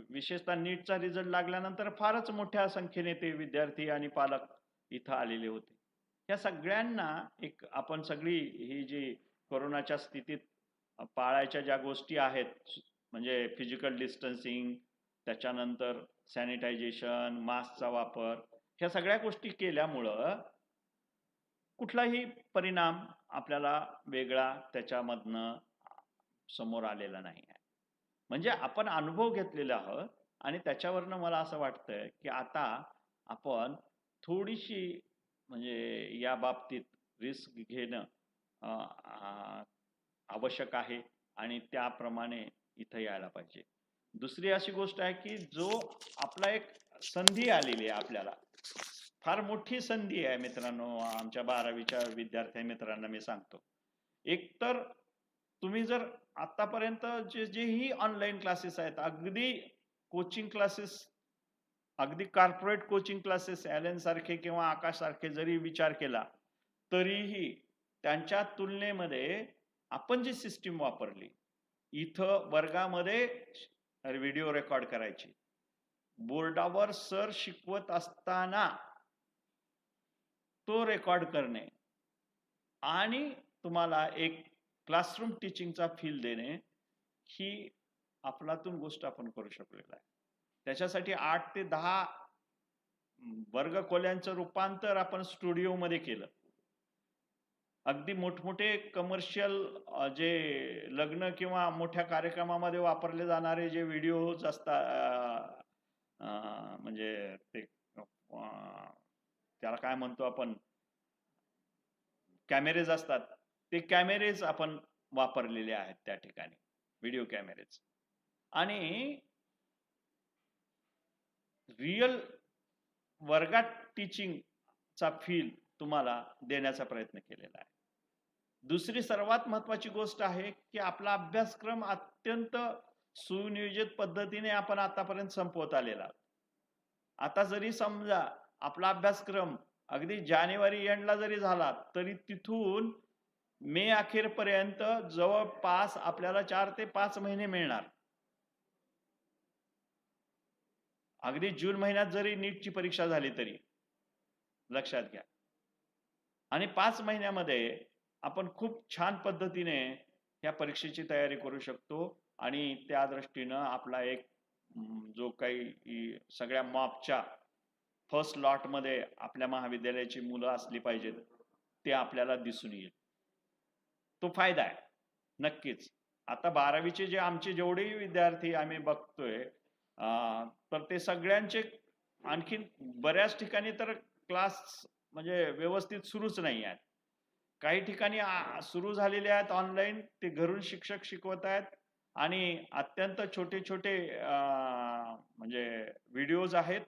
Speaker 2: विशेषतः नीटचा रिझल्ट लागल्यानंतर फारच मोठ्या संख्येने ते विद्यार्थी आणि पालक इथं आलेले होते. या सगळ्यांना एक आपण सगळी ही जी कोरोनाच्या स्थितीत पाळायच्या ज्या गोष्टी आहेत म्हणजे फिजिकल डिस्टन्सिंग, त्याच्यानंतर सॅनिटायझेशन, मास्कचा वापर, ह्या सगळ्या गोष्टी केल्यामुळं कुठलाही परिणाम आपल्याला वेगळा त्याच्यामधनं समोर आलेला नाही आहे. म्हणजे आपण अनुभव घेतलेला आहोत आणि त्याच्यावरनं मला असं वाटतंय की आता आपण थोडीशी म्हणजे या बाबतीत रिस्क घेणं आवश्यक आहे आणि त्याप्रमाणे इथं यायला पाहिजे. दुसरी अशी गोष्ट आहे की जो आपला एक संधी आलेली आहे, आपल्याला फार मोठी संधी आहे मित्रांनो. आमच्या 12वीच्या विद्यार्थी मित्रांना मी सांगतो, एक तर तुम्ही जर आतापर्यंत जेही ऑनलाईन क्लासेस आहेत, अगदी कोचिंग क्लासेस, अगदी कॉर्पोरेट कोचिंग क्लासेस ॲलन सारखे किंवा आकाश सारखे जरी विचार केला तरीही त्यांच्या तुलनेमध्ये आपण जी सिस्टीम वापरली, इथं वर्गामध्ये व्हिडिओ रेकॉर्ड करायची, बोर्डावर सर शिकवत असताना तो रेकॉर्ड करणे, आणि तुम्हाला एक क्लासरूम टीचिंगचा फील देणे, ही अफलातून गोष्ट आपण करू शकलेलो आहे. त्याच्यासाठी 8 ते 10 वर्ग खोल्यांचं रूपांतर आपण स्टुडिओमध्ये केलं. अगदी मोठमोठे कमर्शियल जे लग्न किंवा मोठ्या कार्यक्रमामध्ये वापरले जाणारे जे व्हिडिओज असतात, म्हणजे ते त्याला काय म्हणतो आपण, कॅमेरेज असतात, ते कॅमेरेज आपण वापरलेले आहेत त्या ठिकाणी, व्हिडिओ कॅमेरेज. आणि रियल वर्गात टीचिंगचा फील तुम्हाला देण्याचा प्रयत्न केलेला आहे. दुसरी सर्वात महत्वाची गोष्ट आहे की आपला अभ्यासक्रम अत्यंत सुनियोजित पद्धतीने आपण आतापर्यंत संपवत आलेला. आता जरी समजा आपला अभ्यासक्रम अगदी जानेवारी एंडला जरी झाला, तरी तिथून मे अखेरपर्यंत जवळपास आपल्याला 4 ते 5 महिने मिळणार. अगदी जून महिन्यात जरी नीटची परीक्षा झाली तरी लक्षात घ्या. आणि 5 महिन्यामध्ये आपण खूप छान पद्धतीने या परीक्षेची तयारी करू शकतो. आणि त्या दृष्टीनं आपला एक जो काही सगळ्या मॉकच्या फर्स्ट लॉटमध्ये आपल्या महाविद्यालयाची मुलं असली पाहिजेत, ते आपल्याला दिसून येईल. तो फायदा आहे नक्कीच. आता 12वीचे जे आमचे जेवढेही विद्यार्थी आम्ही बघतोय, तर ते सगळ्यांचे आणखीन बऱ्याच ठिकाणी तर क्लास म्हणजे व्यवस्थित सुरूच नाही आहेत. काही ठिकाणी सुरू झालेले आहेत ऑनलाईन, ते घरून शिक्षक शिकवत आहेत आणि अत्यंत छोटे छोटे म्हणजे व्हिडिओज आहेत,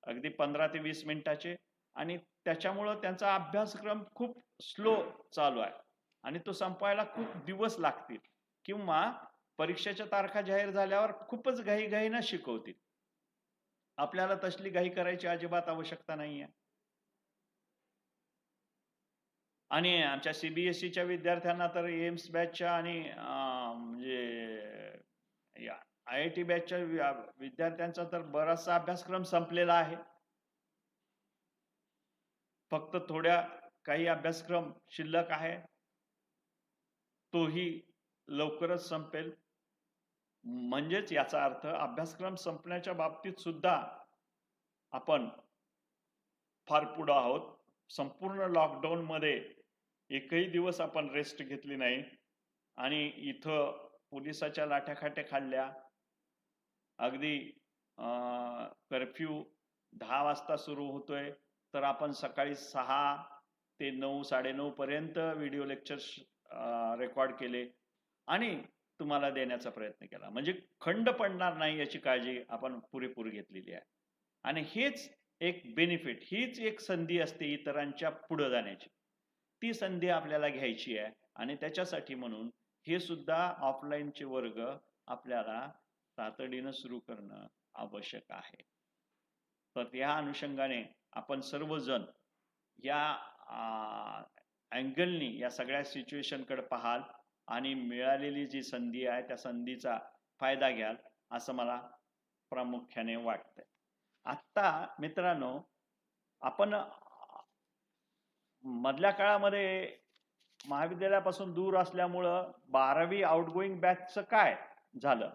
Speaker 2: अगदी 15 ते 20 मिनिटाचे. आणि त्याच्यामुळं त्यांचा अभ्यासक्रम खूप स्लो चालू आहे आणि तो संपवायला खूप दिवस लागतील, किंवा परीक्षेच्या तारखा जाहीर झाल्यावर खूपच घाईघाईनं शिकवतील. आपल्याला तसली घाई करायची अजिबात आवश्यकता नाहीये. आणि आमच्या सीबीएसईच्या विद्यार्थ्यांना तर एम्स बॅचच्या आणि म्हणजे IIT बॅचच्या विद्यार्थ्यांचा तर बराचसा अभ्यासक्रम संपलेला आहे. फक्त थोड्या काही अभ्यासक्रम शिल्लक आहे, तोही लवकरच संपेल. म्हणजेच याचा अर्थ अभ्यासक्रम संपण्याच्या बाबतीत सुद्धा आपण फार पुढे आहोत. संपूर्ण लॉकडाऊन मध्ये एकही दिवस आपण रेस्ट घेतली नाही आणि इथं पोलिसाच्या लाठ्याकाठ्या खाल्ल्या. अगदी कर्फ्यू 10 वाजता सुरू होतोय, तर आपण सकाळी 6 ते 9, 9:30 पर्यंत व्हिडिओ लेक्चर्स रेकॉर्ड केले आणि तुम्हाला देण्याचा प्रयत्न केला. म्हणजे खंड पडणार नाही याची काळजी आपण पुरेपूर घेतलेली आहे. आणि हेच एक बेनिफिट, हीच एक संधी असते इतरांच्या पुढे जाण्याची. ती संधी आपल्याला घ्यायची आहे आणि त्याच्यासाठी म्हणून हे सुद्धा ऑफलाईनचे वर्ग आपल्याला तातडीनं सुरू करणं आवश्यक आहे. तर या अनुषंगाने आपण सर्वजण या अँगलनी या सगळ्या सिच्युएशनकडे पाहाल आणि मिळालेली जी संधी आहे त्या संधीचा फायदा घ्याल असं मला प्रामुख्याने वाटतंय. आत्ता मित्रांनो, आपण मधल्या काळामध्ये महाविद्यालयापासून दूर असल्यामुळं 12वी आउटगोईंग बॅचचं काय झालं,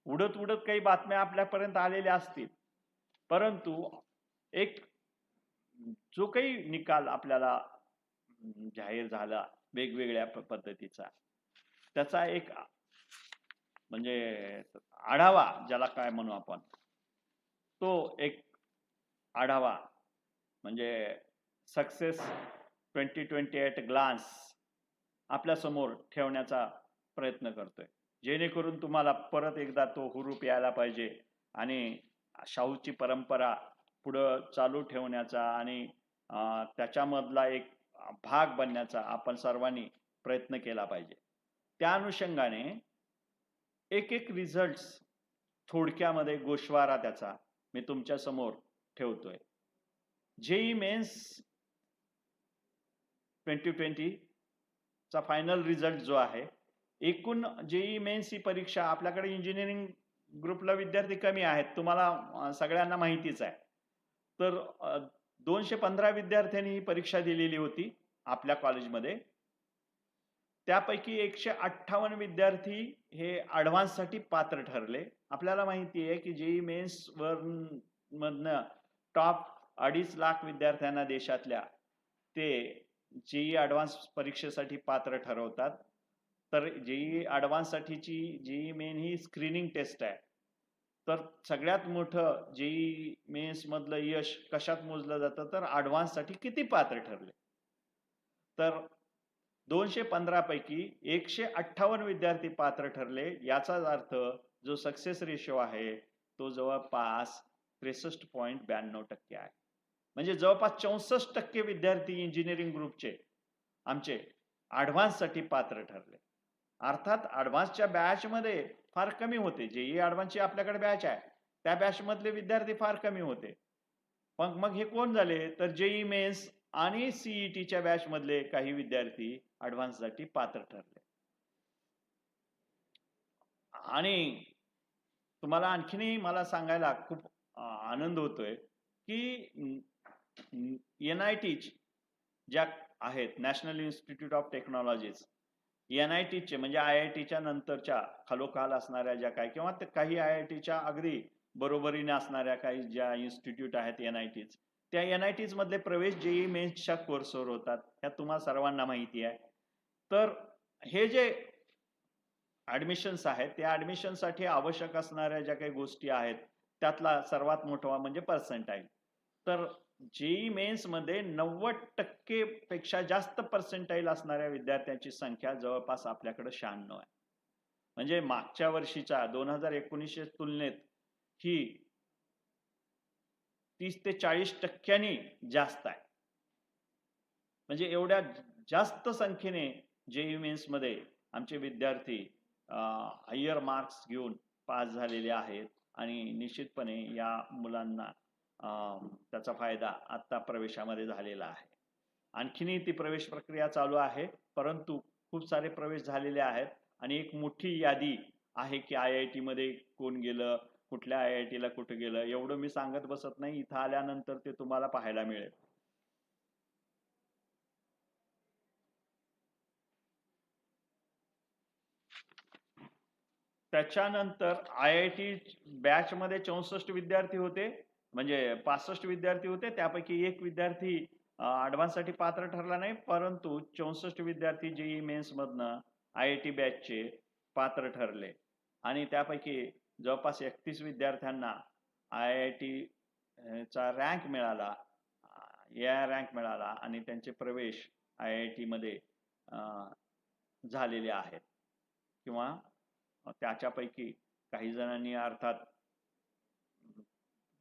Speaker 2: उडत उडत काही बातम्या आपल्यापर्यंत आलेल्या असतील, परंतु एक जो काही निकाल आपल्याला जाहीर झाला वेगवेगळ्या पद्धतीचा, त्याचा एक म्हणजे आढावा ज्याला काय म्हणू आपण, तो एक आढावा म्हणजे सक्सेस 2020 ॲट ग्लान्स आपल्या समोर ठेवण्याचा प्रयत्न करतोय, जेणेकरून तुम्हाला परत एकदा तो हुरूप यायला पाहिजे आणि शाहूची परंपरा पुढं चालू ठेवण्याचा आणि त्याच्यामधला एक भाग बनण्याचा आपण सर्वांनी प्रयत्न केला पाहिजे. त्या अनुषंगाने एक एक रिझल्ट्स थोडक्यामध्ये गोषवारा त्याचा मी तुमच्या समोर ठेवतोय. जेई मेन्स 2020 चा फायनल रिझल्ट जो आहे, एकूण जेई मेन्स ही परीक्षा आपल्याकडे इंजिनिअरिंग ग्रुपला विद्यार्थी कमी आहेत, तुम्हाला सगळ्यांना माहितीच आहे. तर 215 विद्यार्थ्यांनी ही परीक्षा दिलेली होती आपल्या कॉलेजमध्ये. त्यापैकी 158 विद्यार्थी हे ॲडव्हान्ससाठी पात्र ठरले. आपल्याला माहिती आहे की जेईई मेन्स मधनं टॉप 2.5 लाख विद्यार्थ्यांना देशातल्या ते जेईई ॲडव्हान्स परीक्षेसाठी पात्र ठरवतात. तर जेईई ॲडव्हान्ससाठीची जेईई मेन ही स्क्रीनिंग टेस्ट आहे. तर सगळ्यात मोठं जेईई मेन्स मधलं यश कशात मोजलं जातं, तर ॲडव्हान्ससाठी किती पात्र ठरले. तर 215 पैकी 158 विद्यार्थी पात्र ठरले. याचाच अर्थ जो सक्सेस रेशो आहे तो जवळपास 63.92% आहे. म्हणजे जवळपास 64% विद्यार्थी इंजिनिअरिंग ग्रुपचे आमचे ॲडव्हान्ससाठी पात्र ठरले. अर्थात ॲडव्हान्सच्या बॅचमध्ये फार कमी होते. जेईई ॲडव्हान्सची आपल्याकडे बॅच आहे, त्या बॅचमधले विद्यार्थी फार कमी होते. पण मग हे कोण झाले, तर जेईई मेन्स आणि सीईटीच्या बॅचमधले काही विद्यार्थी ॲडव्हान्ससाठी पात्र ठरले. आणि तुम्हाला आणखीनही मला सांगायला खूप आनंद होतोय की NIT ज्या आहेत, नॅशनल इन्स्टिट्यूट ऑफ टेक्नॉलॉजीज, NITचे म्हणजे IITच्या नंतरच्या खालोखाल असणाऱ्या ज्या काही किंवा काही IITच्या अगदी बरोबरीने असणाऱ्या काही ज्या इन्स्टिट्यूट आहेत NITs, त्या NITs मधले प्रवेश जेईई मेन्सच्या कोर्सवर होतात. ह्या तुम्हाला सर्वांना माहिती आहे. तर हे जे ॲडमिशन्स आहेत, त्या ॲडमिशनसाठी आवश्यक असणाऱ्या ज्या काही गोष्टी आहेत त्यातला सर्वात मोठा म्हणजे पर्सेंटाईल. तर जेईई मेन्समध्ये 90% पेक्षा जास्त पर्सेंटाईल असणाऱ्या विद्यार्थ्यांची संख्या जवळपास आपल्याकडे 96 आहे. म्हणजे मागच्या वर्षीच्या 2019च्या तुलनेत ही 30 ते 40% जास्त आहे. म्हणजे एवढ्या जास्त संख्येने जेईई मेन्समध्ये आमचे विद्यार्थी हायर मार्क्स घेऊन पास झालेले आहेत आणि निश्चितपणे या मुलांना त्याचा फायदा आता प्रवेशामध्ये झालेला आहे. आणखीनही ती प्रवेश प्रक्रिया चालू आहे, परंतु खूप सारे प्रवेश झालेले आहेत आणि एक मोठी यादी आहे की IIT मध्ये कोण गेलं, कुठल्या IIT ला कुठे गेलं, एवढं मी सांगत बसत नाही. इथं आल्यानंतर ते तुम्हाला पाहायला मिळेल. त्याच्यानंतर IIT बॅच मध्ये 64 विद्यार्थी होते, म्हणजे 65 विद्यार्थी होते. त्यापैकी एक विद्यार्थी ॲडव्हान्ससाठी पात्र ठरला नाही, परंतु 64 विद्यार्थी जेईई मेन्स मधनं IIT बॅचचे पात्र ठरले आणि त्यापैकी जवळपास 31 विद्यार्थ्यांना IIT चा रँक मिळाला, रँक मिळाला आणि त्यांचे प्रवेश IIT मध्ये झालेले आहेत. किंवा त्याच्यापैकी काही जणांनी अर्थात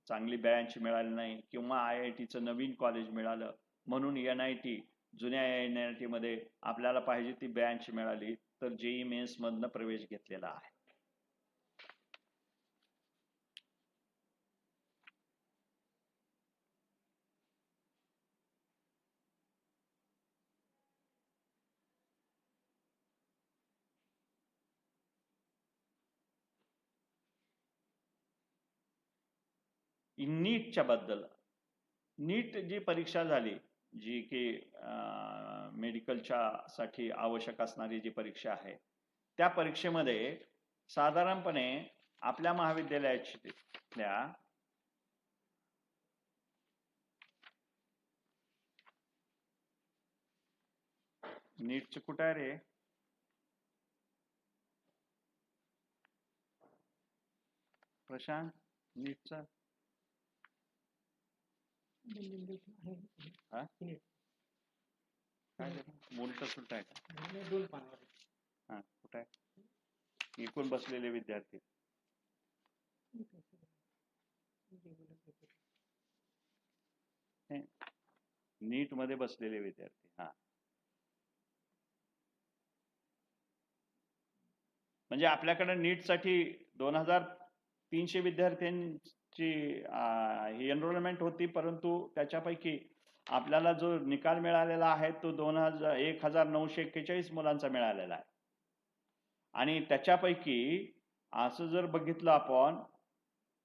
Speaker 2: चांगली बँच मिळाली नाही किंवा IITचं नवीन कॉलेज मिळालं म्हणून NIT जुन्या NIT मध्ये आपल्याला पाहिजे ती बँच मिळाली, तर जेईई मेन्स मधनं प्रवेश घेतलेला आहे. नीटच्या बद्दल, नीट जी परीक्षा झाली, जी की मेडिकलच्या साठी आवश्यक असणारी जी परीक्षा आहे, त्या परीक्षेमध्ये साधारणपणे आपल्या महाविद्यालयाच्या नीटचं कुठं आहे रे? प्रशांत, नीटचं मोनिटर सुद्धा आहे का? हा, कुठं आहे? एकूण बसलेले विद्यार्थी नीट मध्ये बसलेले विद्यार्थी. हा, म्हणजे आपल्याकडे नीटसाठी 2300 विद्यार्थ्यांची ही एनरोलमेंट होती, परंतु त्याच्यापैकी आपल्याला जो निकाल मिळालेला आहे तो 1941 मुलांचा मिळालेला आहे. आणि त्याच्यापैकी असं जर बघितलं आपण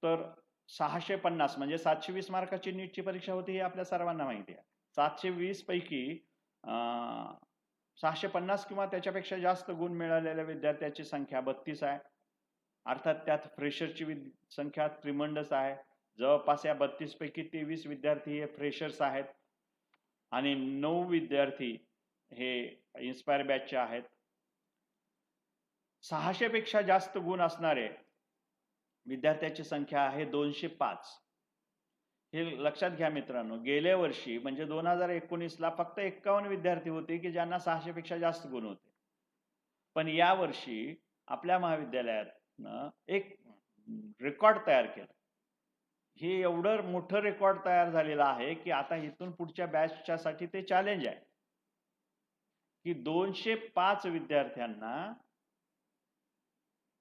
Speaker 2: तर 650 म्हणजे 720 मार्काची नीटची परीक्षा होती, हे आपल्या सर्वांना माहिती आहे. 720 पैकी 650 किंवा त्याच्यापेक्षा जास्त गुण मिळालेल्या विद्यार्थ्याची संख्या 32 आहे. अर्थात त्यात फ्रेशरची संख्या त्रिमंडस आहे. जवळपास या 32 पैकी 23 विद्यार्थी हे फ्रेशर्स आहेत आणि 9 विद्यार्थी हे इन्स्पायर बॅचचे आहेत. 600 पेक्षा जास्त गुण असणारे विद्यार्थ्याची संख्या आहे 205. हे लक्षात घ्या मित्रांनो, गेल्या वर्षी म्हणजे 2019ला फक्त 51 विद्यार्थी होते की ज्यांना 600 पेक्षा जास्त गुण होते. पण या वर्षी आपल्या महाविद्यालयातनं एक रेकॉर्ड तयार केलं. हे एवढं मोठं रेकॉर्ड तयार झालेलं आहे की आता इथून पुढच्या बॅचच्या साठी ते चॅलेंज आहे की 205 विद्यार्थ्यांना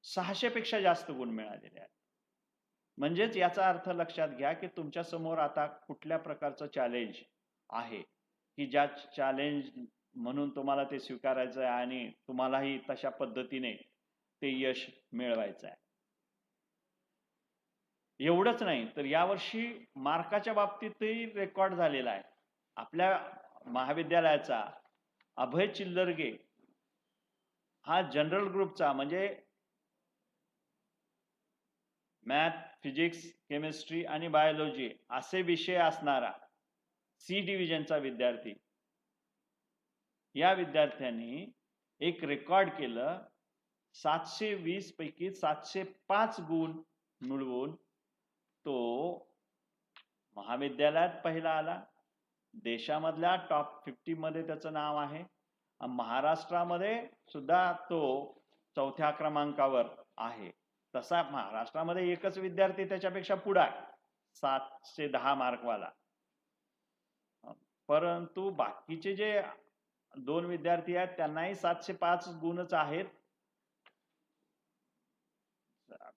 Speaker 2: 600 पेक्षा जास्त गुण मिळालेले आहेत. म्हणजेच याचा अर्थ लक्षात घ्या की तुमच्या समोर आता कुठल्या प्रकारचं चॅलेंज आहे की ज्या चॅलेंज म्हणून तुम्हाला ते स्वीकारायचं आहे आणि तुम्हालाही तशा पद्धतीने ते यश मिळवायचं आहे. एवढंच नाही तर यावर्षी मार्काच्या बाबतीतही रेकॉर्ड झालेला आहे. आपल्या महाविद्यालयाचा अभय चिल्लरगे हा जनरल ग्रुपचा म्हणजे मॅथ, फिजिक्स, केमिस्ट्री आणि बायोलॉजी असे विषय असणारा सी डिव्हिजनचा विद्यार्थी, या विद्यार्थ्यांनी एक रेकॉर्ड केलं. 720 पैकी 705 गुण मिळवून तो महाविद्यालयात पहिला आला. देशामधल्या टॉप 50 मध्ये त्याचं नाव आहे. महाराष्ट्रामध्ये सुद्धा तो 4थ्या क्रमांकावर आहे. तसा महाराष्ट्रामध्ये एकच विद्यार्थी त्याच्यापेक्षा पुढे आहे, 710 मार्कवाला. परंतु बाकीचे जे 2 विद्यार्थी आहेत त्यांनाही 705 गुणच आहेत.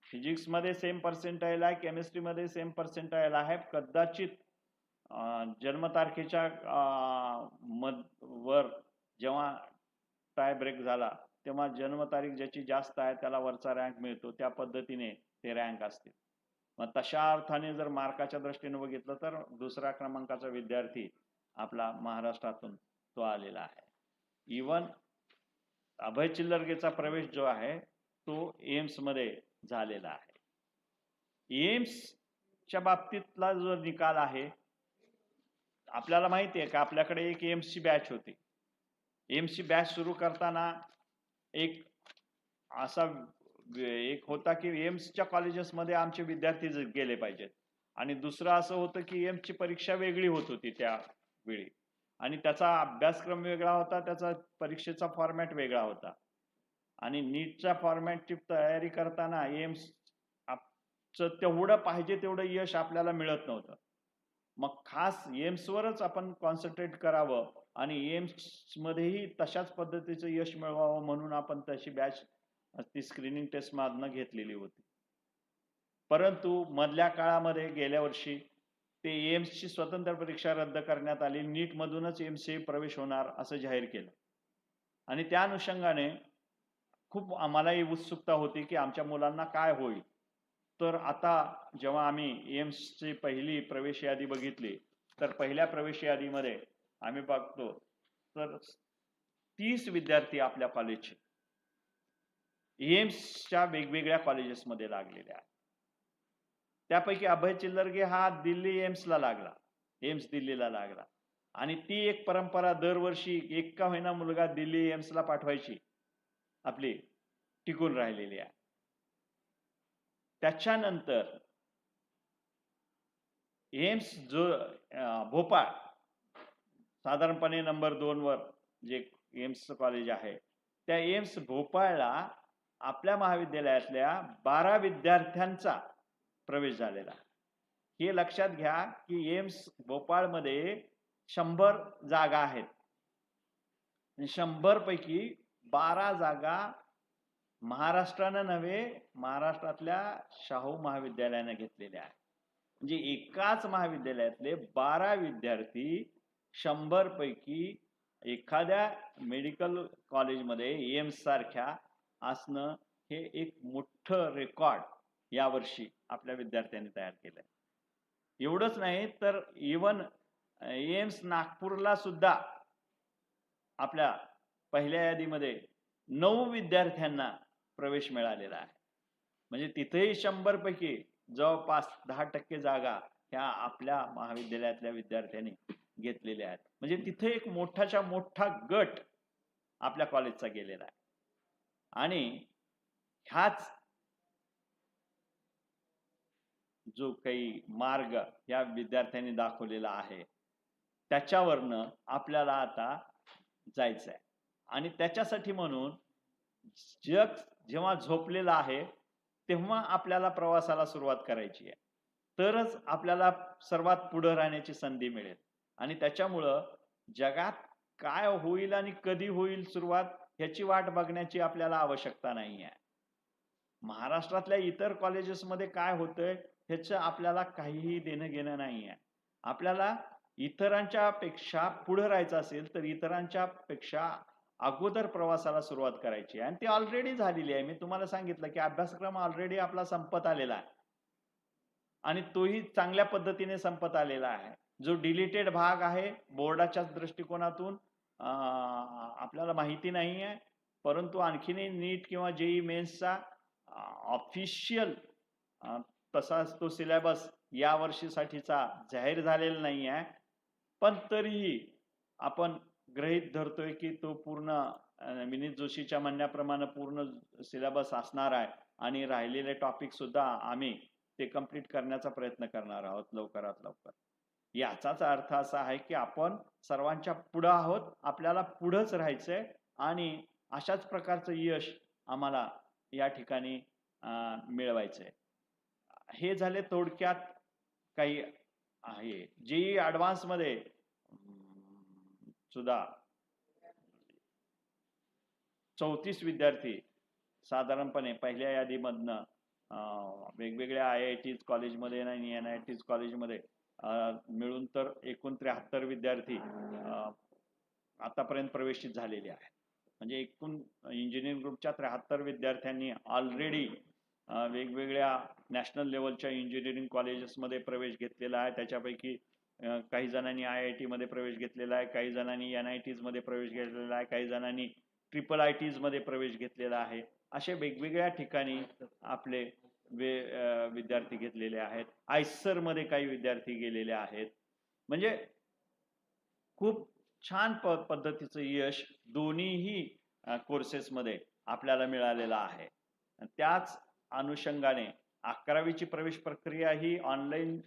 Speaker 2: फिजिक्स मध्ये सेम पर्सेंटाईल आहे, केमिस्ट्री मध्ये सेम पर्सेंटाईल आहे. कदाचित जन्मतारखेच्या वर जेव्हा टाय ब्रेक झाला तेव्हा जन्मतारीख ज्याची जास्त आहे त्याला वरचा रँक मिळतो, त्या पद्धतीने ते रँक असतील. मग तशा अर्थाने जर मार्काच्या दृष्टीने बघितलं तर 2ऱ्या क्रमांकाचा विद्यार्थी आपला महाराष्ट्रातून तो आलेला आहे. इवन अभय चिल्लरगेचा प्रवेश जो आहे तो एम्स मध्ये झालेला आहे. एम्सच्या बाबतीतला जो निकाल आहे, आपल्याला माहिती आहे का आपल्याकडे एक एम्सची बॅच होती. एम्सची बॅच सुरू करताना एक असा एक होता की एम्सच्या कॉलेजेसमध्ये आमचे विद्यार्थी गेले पाहिजेत, आणि दुसरं असं होतं की एम्सची परीक्षा वेगळी होत होती त्यावेळी आणि त्याचा अभ्यासक्रम वेगळा होता, त्याचा परीक्षेचा फॉर्मॅट वेगळा होता. आणि नीटच्या फॉर्मॅटची तयारी करताना एम्सचं तेवढं पाहिजे तेवढं यश आपल्याला मिळत नव्हतं. मग खास एम्सवरच आपण कॉन्सन्ट्रेट करावं आणि एम्स मध्येही तशाच पद्धतीचं यश मिळवावं म्हणून आपण तशी बॅच ती स्क्रीनिंग टेस्ट मधनं घेतलेली होती. परंतु मधल्या काळामध्ये गेल्या वर्षी ते एम्सची स्वतंत्र परीक्षा रद्द करण्यात आली. नीट मधूनच एम्सचे प्रवेश होणार असं जाहीर केलं आणि त्या अनुषंगाने खूप आम्हालाही उत्सुकता होती की आमच्या मुलांना काय होईल. तर आता जेव्हा आम्ही एम्सची पहिली प्रवेश यादी बघितली तर पहिल्या प्रवेश यादीमध्ये आम्ही बघतो तर 30 विद्यार्थी आपल्या कॉलेजचे एम्सच्या वेगवेगळ्या कॉलेजेसमध्ये लागलेले आहेत. त्यापैकी अभय चिल्लरगे हा दिल्ली एम्सला लागला, एम्स दिल्लीला लागला आणि ती एक परंपरा दरवर्षी एक का होईना मुलगा दिल्ली एम्सला पाठवायची आपली टिकून राहिलेली आहे. त्याच्यानंतर एम्स जो भोपाळ साधारणपणे नंबर 2 वर जे एम्स कॉलेज आहे, त्या एम्स भोपाळला आपल्या महाविद्यालयातल्या 12 विद्यार्थ्यांचा प्रवेश झालेला. हे लक्षात घ्या की एम्स भोपाळमध्ये 100 जागा आहेत. 100 पैकी 12 जागा महाराष्ट्रानं नव्हे, महाराष्ट्रातल्या शाहू महाविद्यालयाने घेतलेल्या आहेत. म्हणजे एकाच महाविद्यालयातले 12 विद्यार्थी 100 पैकी एखाद्या मेडिकल कॉलेजमध्ये एम्स सारख्या असणं हे एक मोठं रेकॉर्ड यावर्षी आपल्या विद्यार्थ्यांनी तयार केलंय. एवढंच नाही तर इवन एम्स नागपूरला सुद्धा आपल्या पहिल्या यादीमध्ये 9 विद्यार्थ्यांना प्रवेश मिळालेला आहे. म्हणजे तिथेही 100 पैकी जवळपास 10% जागा ह्या आपल्या महाविद्यालयातल्या विद्यार्थ्यांनी घेतलेल्या आहेत. म्हणजे तिथे एक मोठाच्या मोठा गट आपल्या कॉलेजचा गेलेला आहे. आणि ह्याच जो काही मार्ग या विद्यार्थ्यांनी दाखवलेला आहे त्याच्यावरनं आपल्याला आता जायचं आहे. आणि त्याच्यासाठी म्हणून जग जेव्हा झोपलेलं आहे तेव्हा आपल्याला प्रवासाला सुरुवात करायची आहे. तरच आपल्याला सर्वात पुढे राहण्याची संधी मिळेल. आणि त्याच्यामुळं जगात काय होईल आणि कधी होईल सुरुवात ह्याची वाट बघण्याची आपल्याला आवश्यकता नाही आहे. महाराष्ट्रातल्या इतर कॉलेजेसमध्ये काय होतंय ह्याचं आपल्याला काहीही देणं घेणं नाही आहे. आपल्याला इतरांच्या पेक्षा पुढे राहायचं असेल तर इतरांच्या पेक्षा अगोदर प्रवासाला सुरुवात करायची आहे. आणि ती ऑलरेडी झालेली आहे. मी तुम्हाला सांगितलं की अभ्यासक्रम ऑलरेडी आपला संपत आलेला आहे आणि तोही चांगल्या पद्धतीने संपत आलेला आहे. जो डिलीटेड भाग आहे बोर्डाच्या दृष्टिकोनातून आपल्याला माहिती नाही आहे, परंतु आणखीनही नीट किंवा जेई मेन्सचा ऑफिशियल तसाच तो सिलेबस या वर्षीसाठीचा जाहीर झालेला नाही आहे. पण तरीही आपण गृहीत धरतोय की तो पूर्ण विनीत जोशीच्या म्हणण्याप्रमाणे पूर्ण सिलेबस असणार आहे आणि राहिलेले टॉपिक सुद्धा आम्ही ते कंप्लीट करण्याचा प्रयत्न करणार आहोत लवकरात लवकर. याचाच अर्थ असा आहे की आपण सर्वांच्या पुढे आहोत, आपल्याला पुढेच राहायचंय आणि अशाच प्रकारचं यश आम्हाला या ठिकाणी मिळवायचंय. हे झाले थोडक्यात काही आहे. जेई ऍडव्हान्स मध्ये सुद्धा 34 विद्यार्थी साधारणपणे पहिल्या यादीमधनं वेगवेगळ्या IITs कॉलेजमध्ये आणि NITs कॉलेजमध्ये मिळून तर एकूण 73 विद्यार्थी आतापर्यंत प्रवेशित झालेले आहेत. म्हणजे एकूण इंजिनिअरिंग ग्रुपच्या 73 विद्यार्थ्यांनी ऑलरेडी वेगवेगळ्या नॅशनल लेवलच्या इंजिनिअरिंग कॉलेजेसमध्ये प्रवेश घेतलेला आहे. त्याच्यापैकी काही जणांनी IIT मध्ये प्रवेश घेतलेला आहे, काही जणांनी NITs मध्ये प्रवेश घेतलेला आहे, काही जणांनी IITs मध्ये प्रवेश घेतलेला आहे. असे वेगवेगळ्या ठिकाणी आपले विद्यार्थी घेतलेले आहेत. आयसर मध्ये काही विद्यार्थी गेलेले आहेत. म्हणजे खूप छान पद्धतीचं यश दोन्हीही कोर्सेसमध्ये आपल्याला मिळालेलं आहे. त्याच अनुषंगाने 11वीची प्रवेश प्रक्रिया ही ऑनलाईन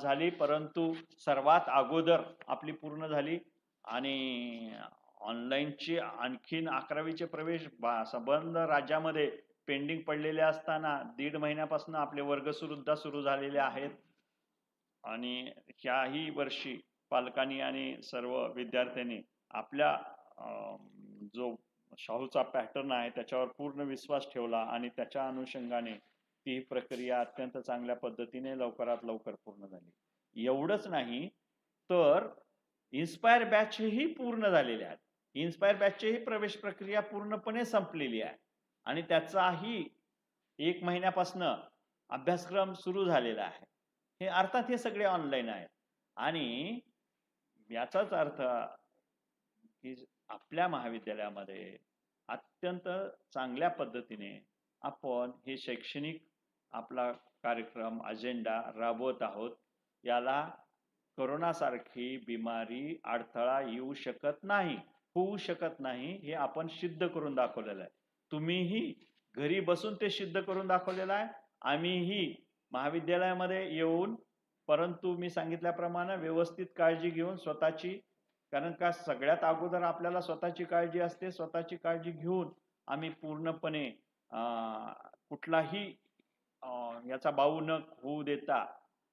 Speaker 2: झाली, परंतु सर्वात अगोदर आपली पूर्ण झाली आणि ऑनलाईनची आणखीन 11वीचे प्रवेश संबंध राज्यामध्ये पेंडिंग पडलेले असताना 1.5 महिन्यापासून आपले वर्ग सुद्धा सुरू झालेले आहेत. आणि ह्याही वर्षी पालकांनी आणि सर्व विद्यार्थ्यांनी आपल्या जो शाहूचा पॅटर्न आहे त्याच्यावर पूर्ण विश्वास ठेवला आणि त्याच्या अनुषंगाने ती प्रक्रिया अत्यंत चांगल्या पद्धतीने लवकरात लवकर पूर्ण झाली. एवढंच नाही तर इन्स्पायर बॅचही पूर्ण झालेले आहेत. इन्स्पायर बॅचचीही प्रवेश प्रक्रिया पूर्णपणे संपलेली आहे आणि त्याचाही 1 महिन्यापासून अभ्यासक्रम सुरू झालेला आहे. हे अर्थात हे सगळे ऑनलाईन आहेत आणि याचाच अर्थ की आपल्या महाविद्यालयामध्ये अत्यंत चांगल्या पद्धतीने आपण हे शैक्षणिक आपला कार्यक्रम अजेंडा राबवत आहोत. याला कोरोनासारखी बिमारी अडथळा येऊ शकत नाही, होऊ शकत नाही, हे आपण सिद्ध करून दाखवलेलं आहे. तुम्हीही घरी बसून ते सिद्ध करून दाखवलेलं आहे. आम्हीही महाविद्यालयामध्ये येऊन, परंतु मी सांगितल्याप्रमाणे व्यवस्थित काळजी घेऊन स्वतःची, कारण का सगळ्यात अगोदर आपल्याला स्वतःची काळजी असते. स्वतःची काळजी घेऊन आम्ही पूर्णपणे कुठलाही याचा बाऊ न होऊ देता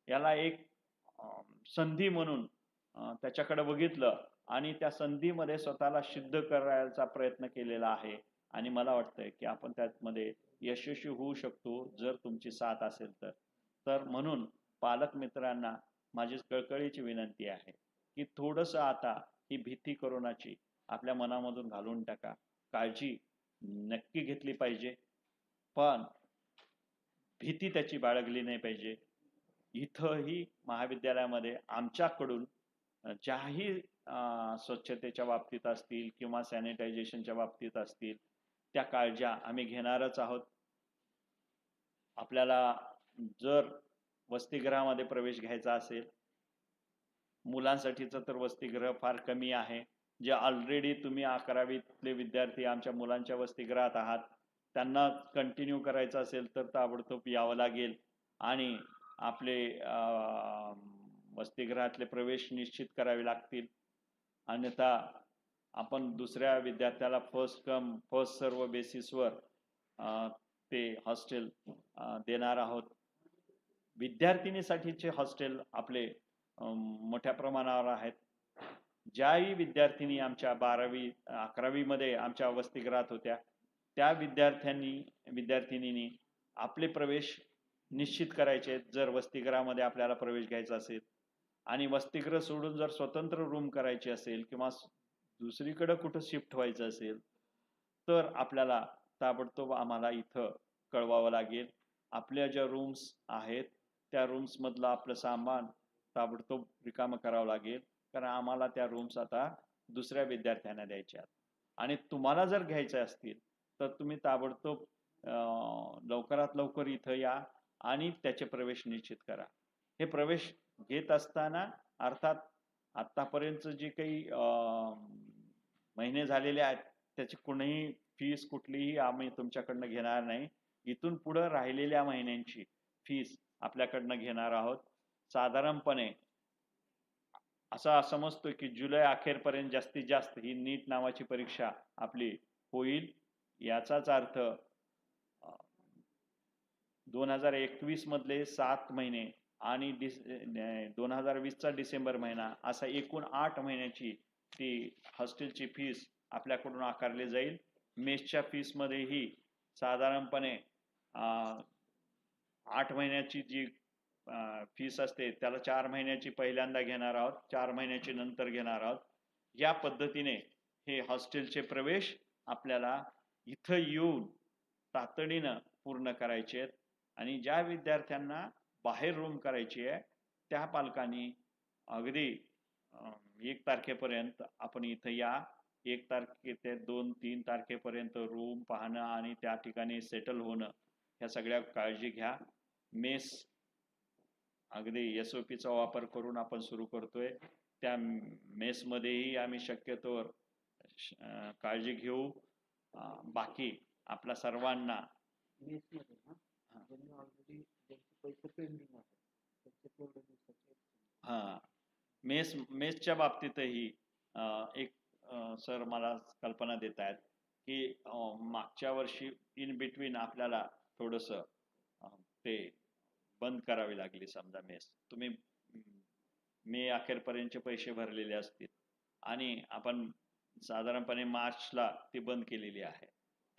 Speaker 2: याला एक संधी म्हणून त्याच्याकडे बघितलं आणि त्या संधीमध्ये स्वतःला सिद्ध करायचा प्रयत्न केलेला आहे. आणि मला वाटतंय की आपण त्यामध्ये यशस्वी होऊ शकतो जर तुमची साथ असेल तर. म्हणून पालक मित्रांना माझी कळकळीची विनंती आहे की थोडंसं आता ही भीती कोरोनाची आपल्या मनामधून घालून टाका. काळजी नक्की घेतली पाहिजे, पण भीती त्याची बाळगली नाही पाहिजे. इथंही महाविद्यालयामध्ये आमच्याकडून ज्याही स्वच्छतेच्या बाबतीत असतील किंवा सॅनिटायझेशनच्या बाबतीत असतील, त्या काळज्या आम्ही घेणारच आहोत. आपल्याला जर वसतिगृहामध्ये प्रवेश घ्यायचा असेल, मुलांसाठीचं तर वसतिगृह फार कमी आहे. जे ऑलरेडी तुम्ही 11वीतले विद्यार्थी आमच्या मुलांच्या वसतिगृहात आहात, त्यांना कंटिन्यू करायचं असेल तर ताबडतोब यावं लागेल आणि आपले वसतिगृहातले प्रवेश निश्चित करावे लागतील. अन्यथा आपण दुसऱ्या विद्यार्थ्याला फर्स्ट कम फर्स्ट सर्व बेसिसवर ते हॉस्टेल देणार आहोत. विद्यार्थिनीसाठीचे हॉस्टेल आपले मोठ्या प्रमाणावर आहेत. ज्याही विद्यार्थिनी आमच्या 11वी मध्ये आमच्या वसतिगृहात होत्या, त्या विद्यार्थिनींनी आपले प्रवेश निश्चित करायचे आहेत जर वसतिगृहामध्ये आपल्याला प्रवेश घ्यायचा असेल. आणि वसतिगृह सोडून जर स्वतंत्र रूम करायची असेल किंवा दुसरीकडे कुठं शिफ्ट व्हायचं असेल तर आपल्याला ताबडतोब आम्हाला इथं कळवावं लागेल. आपल्या ज्या रूम्स आहेत त्या रूम्स मधलं आपलं सामान ताबडतोब रिकामं करावं लागेल, कारण आम्हाला त्या रूम्स आता दुसऱ्या विद्यार्थ्यांना द्यायच्या आहेत. आणि तुम्हाला जर घ्यायच्या असतील तर तुम्ही ताबडतोब लवकरात लवकर इथं या आणि त्याचे प्रवेश निश्चित करा. हे प्रवेश घेत असताना अर्थात आतापर्यंत जे काही महिने झालेले आहेत त्याची कुणीही फीस कुठलीही आम्ही तुमच्याकडनं घेणार नाही. इथून पुढे राहिलेल्या महिन्यांची फीस आपल्याकडनं घेणार आहोत. साधारणपणे असा समजतो की जुलै अखेरपर्यंत जास्तीत जास्त ही नीट नावाची परीक्षा आपली होईल. याचाच अर्थ 2021 मधले 7 महिने आणि 2020चा डिसेंबर महिना असा एकूण 8 महिन्याची ती हॉस्टेलची फीस आपल्याकडून आकारली जाईल. मेसच्या फीस मध्येही साधारणपणे 8 महिन्याची जी फीस असते त्याला 4 महिन्याची पहिल्यांदा घेणार आहोत, 4 महिन्याची नंतर घेणार आहोत. या पद्धतीने हे हॉस्टेलचे प्रवेश आपल्याला इथं येऊन तातडीनं पूर्ण करायचे आहेत. आणि ज्या विद्यार्थ्यांना बाहेर रूम करायची आहे त्या पालकांनी अगदी 1 तारखेपर्यंत आपण इथं या. 1 तारखे ते 2-3 तारखेपर्यंत रूम पाहणं आणि त्या ठिकाणी सेटल होणं ह्या सगळ्या काळजी घ्या. मेस अगदी SOPचा वापर करून आपण सुरू करतोय. त्या मेसमध्येही आम्ही शक्यतोवर काळजी घेऊ. बाकी आपल्या सर्वांना मेसच्या बाबतीतही एक सर मला कल्पना देत आहेत की मागच्या वर्षी इन बिटवीन आपल्याला थोडंसं ते बंद करावी लागली. समजा मेस तुम्ही मे अखेरपर्यंतचे पैसे भरलेले असतील आणि आपण साधारणपणे मार्चला ती बंद केलेली आहे,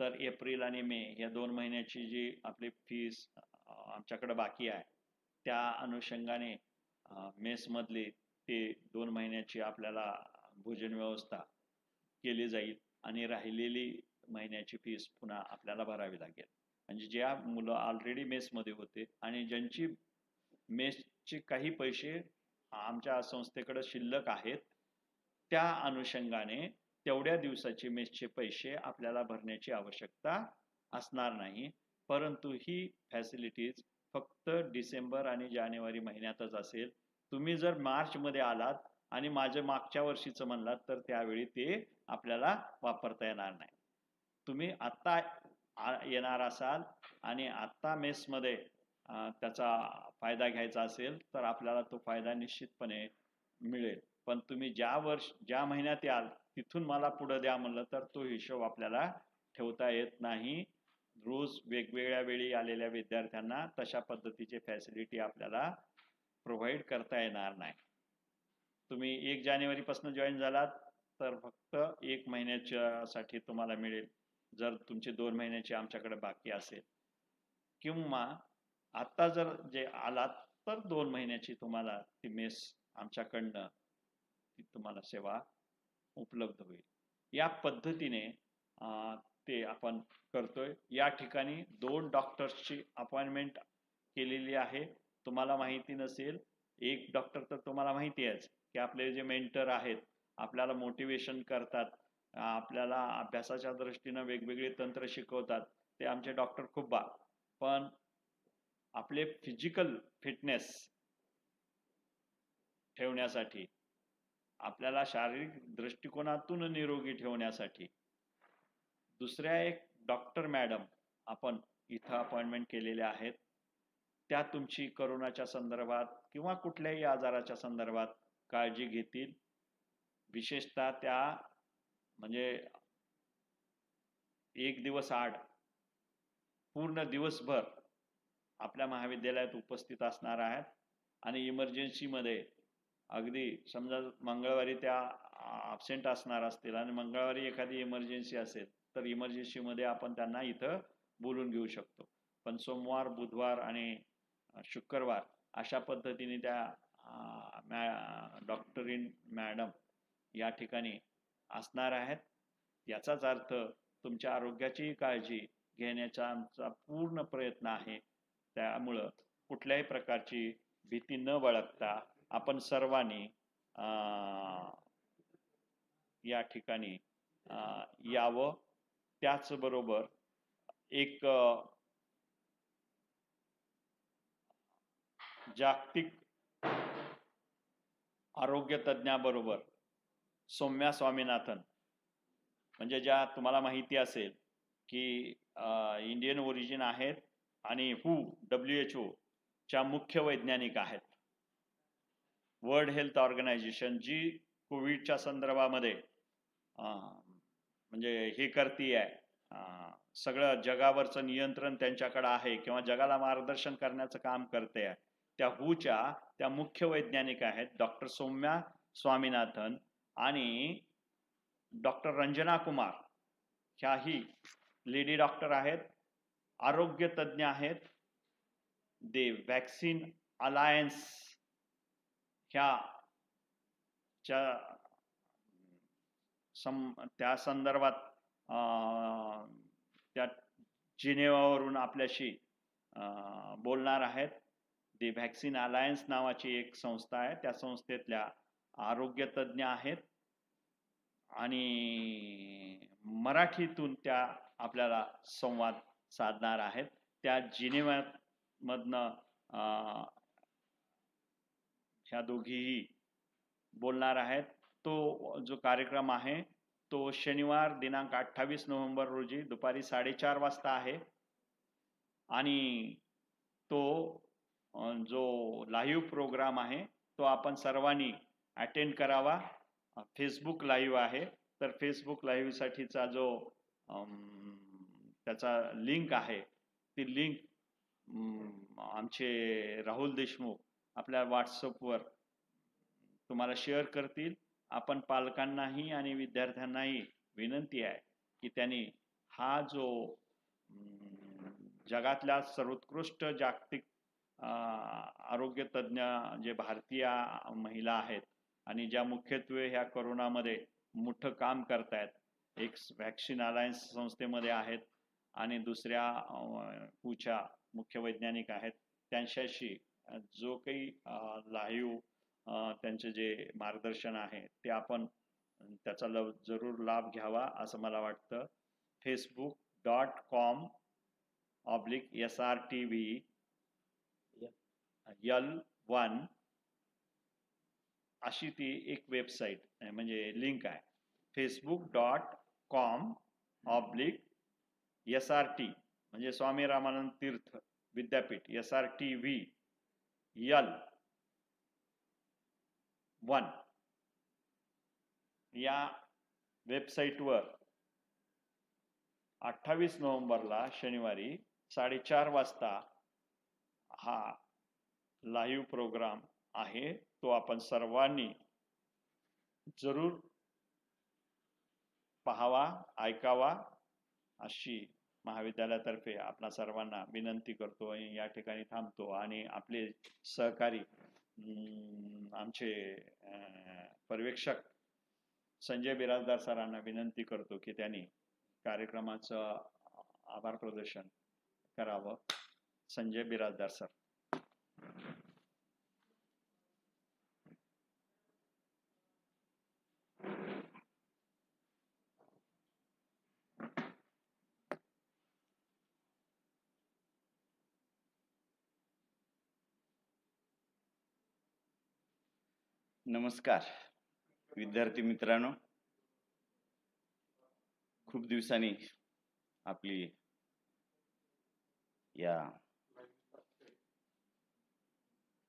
Speaker 2: तर एप्रिल आणि मे या 2 महिन्याची जी आपली फीस आमच्याकडे बाकी आहे त्या अनुषंगाने मेसमधली ते 2 महिन्याची आपल्याला भोजन व्यवस्था केली जाईल आणि राहिलेली महिन्याची फीस पुन्हा आपल्याला भरावी लागेल. म्हणजे ज्या मुलं ऑलरेडी मेसमध्ये होते आणि ज्यांची मेसचे काही पैसे आमच्या संस्थेकडे शिल्लक आहेत त्या अनुषंगाने तेवढ्या दिवसाचे मेसचे पैसे आपल्याला भरण्याची आवश्यकता असणार नाही. परंतु ही फॅसिलिटीज फक्त डिसेंबर आणि जानेवारी महिन्यातच असेल. तुम्ही जर मार्चमध्ये आलात आणि माझं मागच्या वर्षीचं म्हणलात तर त्यावेळी ते आपल्याला वापरता येणार नाही. तुम्ही आत्ता येणार असाल आणि आत्ता मेसमध्ये त्याचा फायदा घ्यायचा असेल तर आपल्याला तो फायदा निश्चितपणे मिळेल. पण तुम्ही ज्या महिन्यात याल तिथून मला पुढे द्या म्हणलं तर तो हिशोब आपल्याला ठेवता येत नाही. रोज वेगवेगळ्या वेळी आलेल्या विद्यार्थ्यांना तशा पद्धतीची फॅसिलिटी आपल्याला प्रोव्हाइड करता येणार नाही. तुम्ही 1 जानेवारीपासून जॉईन झालात तर फक्त 1 महिन्याच्यासाठी तुम्हाला मिळेल जर तुमचे 2 महिन्याची आमच्याकडे बाकी असेल, किंवा आता जर जे आलात तर 2 महिन्याची तुम्हाला ती मेस आमच्याकडनं ती तुम्हाला सेवा उपलब्ध होईल. या पद्धतीने ते आपण करतोय. या ठिकाणी 2 डॉक्टर्सची अपॉइंटमेंट केलेली आहे. तुम्हाला माहिती नसेल, एक डॉक्टर तर तुम्हाला माहिती आहेच की आपले जे मेंटर आहेत आपल्याला मोटिवेशन करतात, आपल्याला अभ्यासाच्या दृष्टीनं वेगवेगळे तंत्र शिकवतात, ते आमचे डॉक्टर खूप पण आपले फिजिकल फिटनेस ठेवण्यासाठी, आपल्याला शारीरिक दृष्टिकोनातून निरोगी ठेवण्यासाठी दुसऱ्या एक डॉक्टर मॅडम आपण इथं अपॉइंटमेंट केलेल्या आहेत. त्या तुमची करोनाच्या संदर्भात किंवा कुठल्याही आजाराच्या संदर्भात काळजी घेतील. विशेषतः त्या म्हणजे एक दिवस आड पूर्ण दिवसभर आपल्या महाविद्यालयात उपस्थित असणार आहेत आणि इमर्जन्सीमध्ये अगदी समजा मंगळवारी त्या अब्सेंट असणार असतील आणि मंगळवारी एखादी इमर्जन्सी असेल तर इमर्जन्सीमध्ये आपण त्यांना इथं बोलून घेऊ शकतो. पण सोमवार, बुधवार आणि शुक्रवार अशा पद्धतीने त्या डॉक्टरीन मॅडम या ठिकाणी असणार आहेत. याचाच अर्थ तुमच्या आरोग्याची काळजी घेण्याचा आमचा पूर्ण प्रयत्न आहे. त्यामुळं कुठल्याही प्रकारची भीती न बाळगता आपण सर्वांनी या ठिकाणी यावं. त्याचबरोबर एक जागतिक आरोग्य तज्ञाबरोबर सौम्या स्वामीनाथन, म्हणजे ज्या तुम्हाला माहिती असेल की इंडियन ओरिजिन आहेत आणि WHO च्या मुख्य वैज्ञानिक आहेत. वर्ल्ड हेल्थ ऑर्गनायझेशन जी कोविडच्या संदर्भामध्ये म्हणजे हे करती आहे, सगळं जगावरचं नियंत्रण त्यांच्याकडे आहे किंवा जगाला मार्गदर्शन करण्याचं काम करते आहे. त्या त्या मुख्य वैज्ञानिक आहेत डॉक्टर सौम्या स्वामीनाथन आणि डॉक्टर रंजना कुमार. ह्याही लेडी डॉक्टर आहेत, आरोग्य तज्ञ आहेत. दे वॅक्सिन अलायन्स त्या संदर्भात त्या जिनेवावरून आपल्याशी बोलणार आहेत. दी व्हॅक्सिन अलायन्स नावाची एक संस्था आहे, त्या संस्थेतल्या आरोग्य तज्ञ आहेत आणि मराठीतून त्या आपल्याला संवाद साधणार आहेत. त्या जिनेवामधनं ह्या दोघीही बोलणार आहेत. तो जो कार्यक्रम आहे तो शनिवार दिनांक 28 नोव्हेंबर रोजी दुपारी 4:30 वाजता आहे आणि तो जो लाईव्ह प्रोग्राम आहे तो आपण सर्वांनी अटेंड करावा. फेसबुक लाईव्ह आहे, तर फेसबुक लाईव्ह साठीचा जो त्याचा लिंक आहे ती लिंक आमचे राहुल देशमुख आपल्या व्हॉट्सअपवर तुम्हाला शेअर करतील. आपण पालकांनाही आणि विद्यार्थ्यांनाही विनंती आहे की त्यांनी हा जो जगातल्या सर्वोत्कृष्ट जागतिक आरोग्य तज्ञ जे भारतीय महिला आहेत आणि ज्या मुख्यत्वे ह्या कोरोनामध्ये मोठं काम करतायत, एक व्हॅक्सिन अलायन्स संस्थेमध्ये आहेत आणि दुसऱ्या हुच्या मुख्य वैज्ञानिक आहेत, त्यांच्याशी जो काही लाईव्ह त्यांचे जे मार्गदर्शन आहे ते आपण त्याचा जरूर लाभ घ्यावा असं मला वाटतं. facebook.com/SRTV L1 अशी ती एक वेबसाईट म्हणजे लिंक आहे. facebook.com/SRT म्हणजे स्वामी रामानंद तीर्थ विद्यापीठ SRTV L1 या वेबसाईटवर 28 नोव्हेंबरला शनिवारी 4:30 वाजता हा लाईव्ह प्रोग्राम आहे, तो आपण सर्वांनी जरूर पाहावा, ऐकावा अशी महाविद्यालयातर्फे आपल्या सर्वांना विनंती करतो. या ठिकाणी थांबतो आणि आपले सहकारी आमचे पर्यवेक्षक संजय बिराजदार सरांना विनंती करतो की त्यांनी कार्यक्रमाचं आभार प्रदर्शन करावं. संजय बिराजदार सर. नमस्कार विद्यार्थी मित्रांनो, खूप दिवसांनी आपली या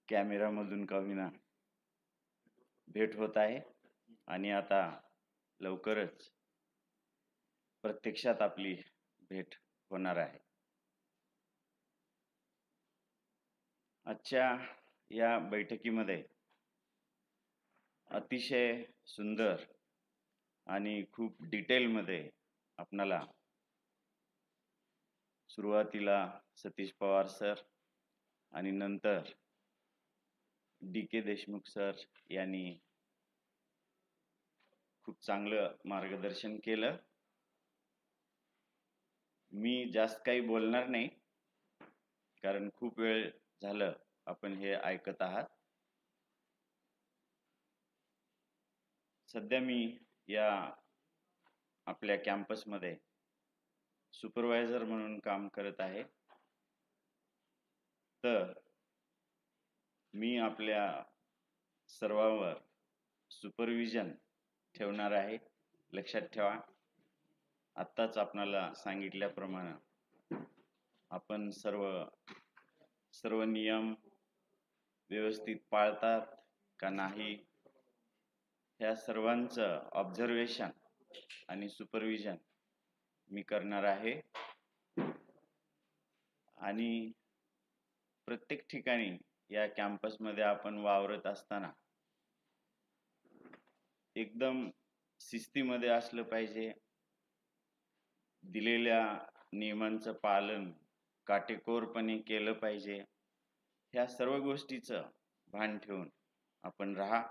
Speaker 2: कॅमेरामधून का होईना भेट होत आहे आणि आता लवकरच प्रत्यक्षात आपली भेट होणार आहे. आजच्या या बैठकीमध्ये अतिशय सुंदर आणि खूप डिटेलमध्ये आपणाला सुरुवातीला सतीश पवार सर आणि नंतर DK देशमुख सर यांनी खूप चांगलं मार्गदर्शन केलं. मी जास्त काही बोलणार नाही, कारण खूप वेळ झालं आपण हे ऐकत आहात. सध्या मी या आपल्या कॅम्पसमध्ये सुपरवायझर म्हणून काम करत आहे. तर मी आपल्या सर्वांवर सुपरविजन ठेवणार आहे. लक्षात ठेवा, आत्ताच आपणाला सांगितल्याप्रमाणे आपण सर्व नियम व्यवस्थित पाळतात का नाही, ह्या सर्वांचं ऑब्झर्वेशन आणि सुपरविजन मी करणार आहे. आणि प्रत्येक ठिकाणी या कॅम्पसमध्ये आपण वावरत असताना एकदम शिस्तीमध्ये असलं पाहिजे. दिलेल्या नियमांचं पालन काटेकोरपणे केलं पाहिजे. ह्या सर्व गोष्टीचं भान ठेवून आपण राहा.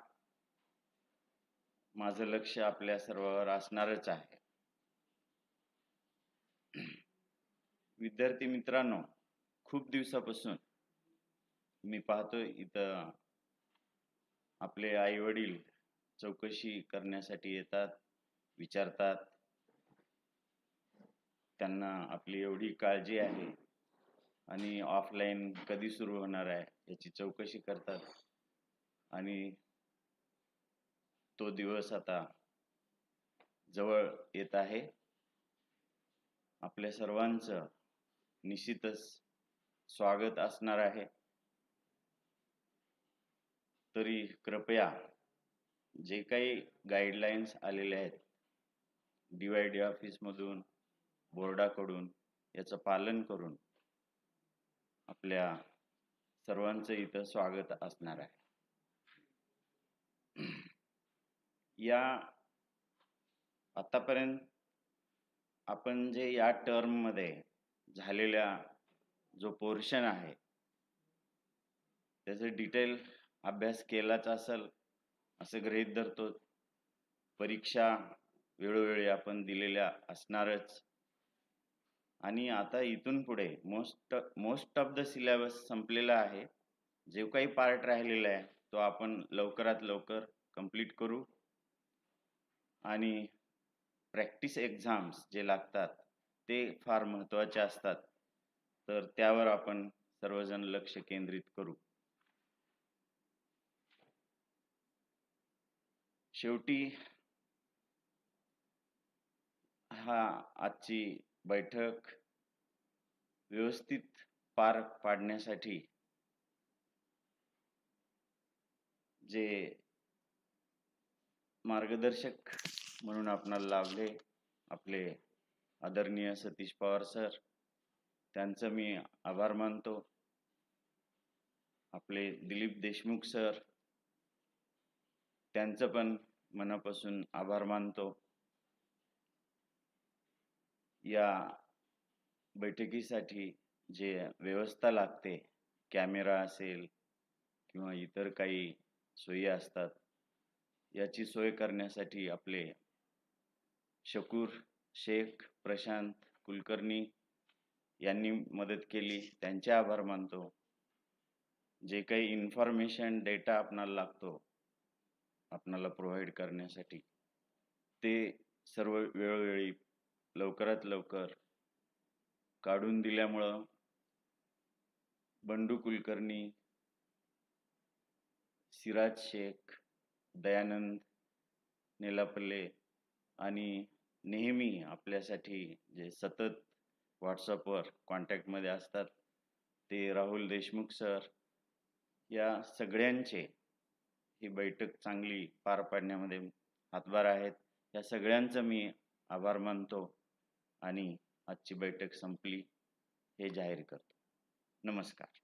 Speaker 2: माझं लक्ष आपल्या सर्वांवर असणारच आहे. विद्यार्थी मित्रांनो, खूप दिवसापासून मी पाहतोय इथं आपले आई वडील चौकशी करण्यासाठी येतात, विचारतात. त्यांना आपली एवढी काळजी आहे आणि ऑफलाईन कधी सुरू होणार आहे याची चौकशी करतात. आणि तो दिवस आता जवळ येत आहे. आपल्या सर्वांचं निश्चितच स्वागत असणार आहे. तरी कृपया जे काही गाईडलाईन्स आलेले आहेत DYD ऑफिसमधून, बोर्डाकडून, याचं पालन करून आपल्या सर्वांचं इथं स्वागत असणार आहे. या आतापर्यंत आपण जे या टर्म मध्ये झालेल्या जो पोर्शन आहे त्याचा डिटेल अभ्यास केलाच असेल असं गृहीत धरतो. परीक्षा वेळोवेळी आपण दिलेल्या असणारच. आणि आता इथून पुढे मोस्ट ऑफ द सिलेबस संपलेला आहे. जे काही पार्ट राहिलेला आहे तो आपण लवकरात लवकर कंप्लीट करू. आणि प्रॅक्टिस एक्झाम्स जे लागतात ते फार महत्त्वाचे असतात, तर त्यावर आपण सर्वजण लक्ष केंद्रित करू. शेवटी आजची बैठक व्यवस्थित पार पाडण्यासाठी जे मार्गदर्शक म्हणून आपणाला लाभले आपले आदरणीय सतीश पवार सर, त्यांचं मी आभार मानतो. आपले दिलीप देशमुख सर, त्यांचं पण मनापासून आभार मानतो. या बैठकीसाठी जे व्यवस्था लागते, कॅमेरा असेल किंवा इतर काही सोयी असतात, याची सोय करण्यासाठी आपले शकूर शेख, प्रशांत कुलकर्णी यांनी मदत केली, त्यांचे आभार मानतो. जे काही इन्फॉर्मेशन डेटा आपणाला लागतो आपणाला प्रोव्हाइड करण्यासाठी, ते सर्व वेळोवेळी लवकरात लवकर काढून दिल्यामुळं बंडू कुलकर्णी, सिराज शेख
Speaker 3: दयानंद नेलापल्ले आणि नेहमी आपल्यासाठी जे सतत व्हॉट्सअपवर कॉन्टॅक्टमध्ये असतात ते राहुल देशमुख सर, या सगळ्यांचे ही बैठक चांगली पार पाडण्यामध्ये हातभार आहेत. या सगळ्यांचं मी आभार मानतो आणि आजची बैठक संपली हे जाहीर करतो. नमस्कार.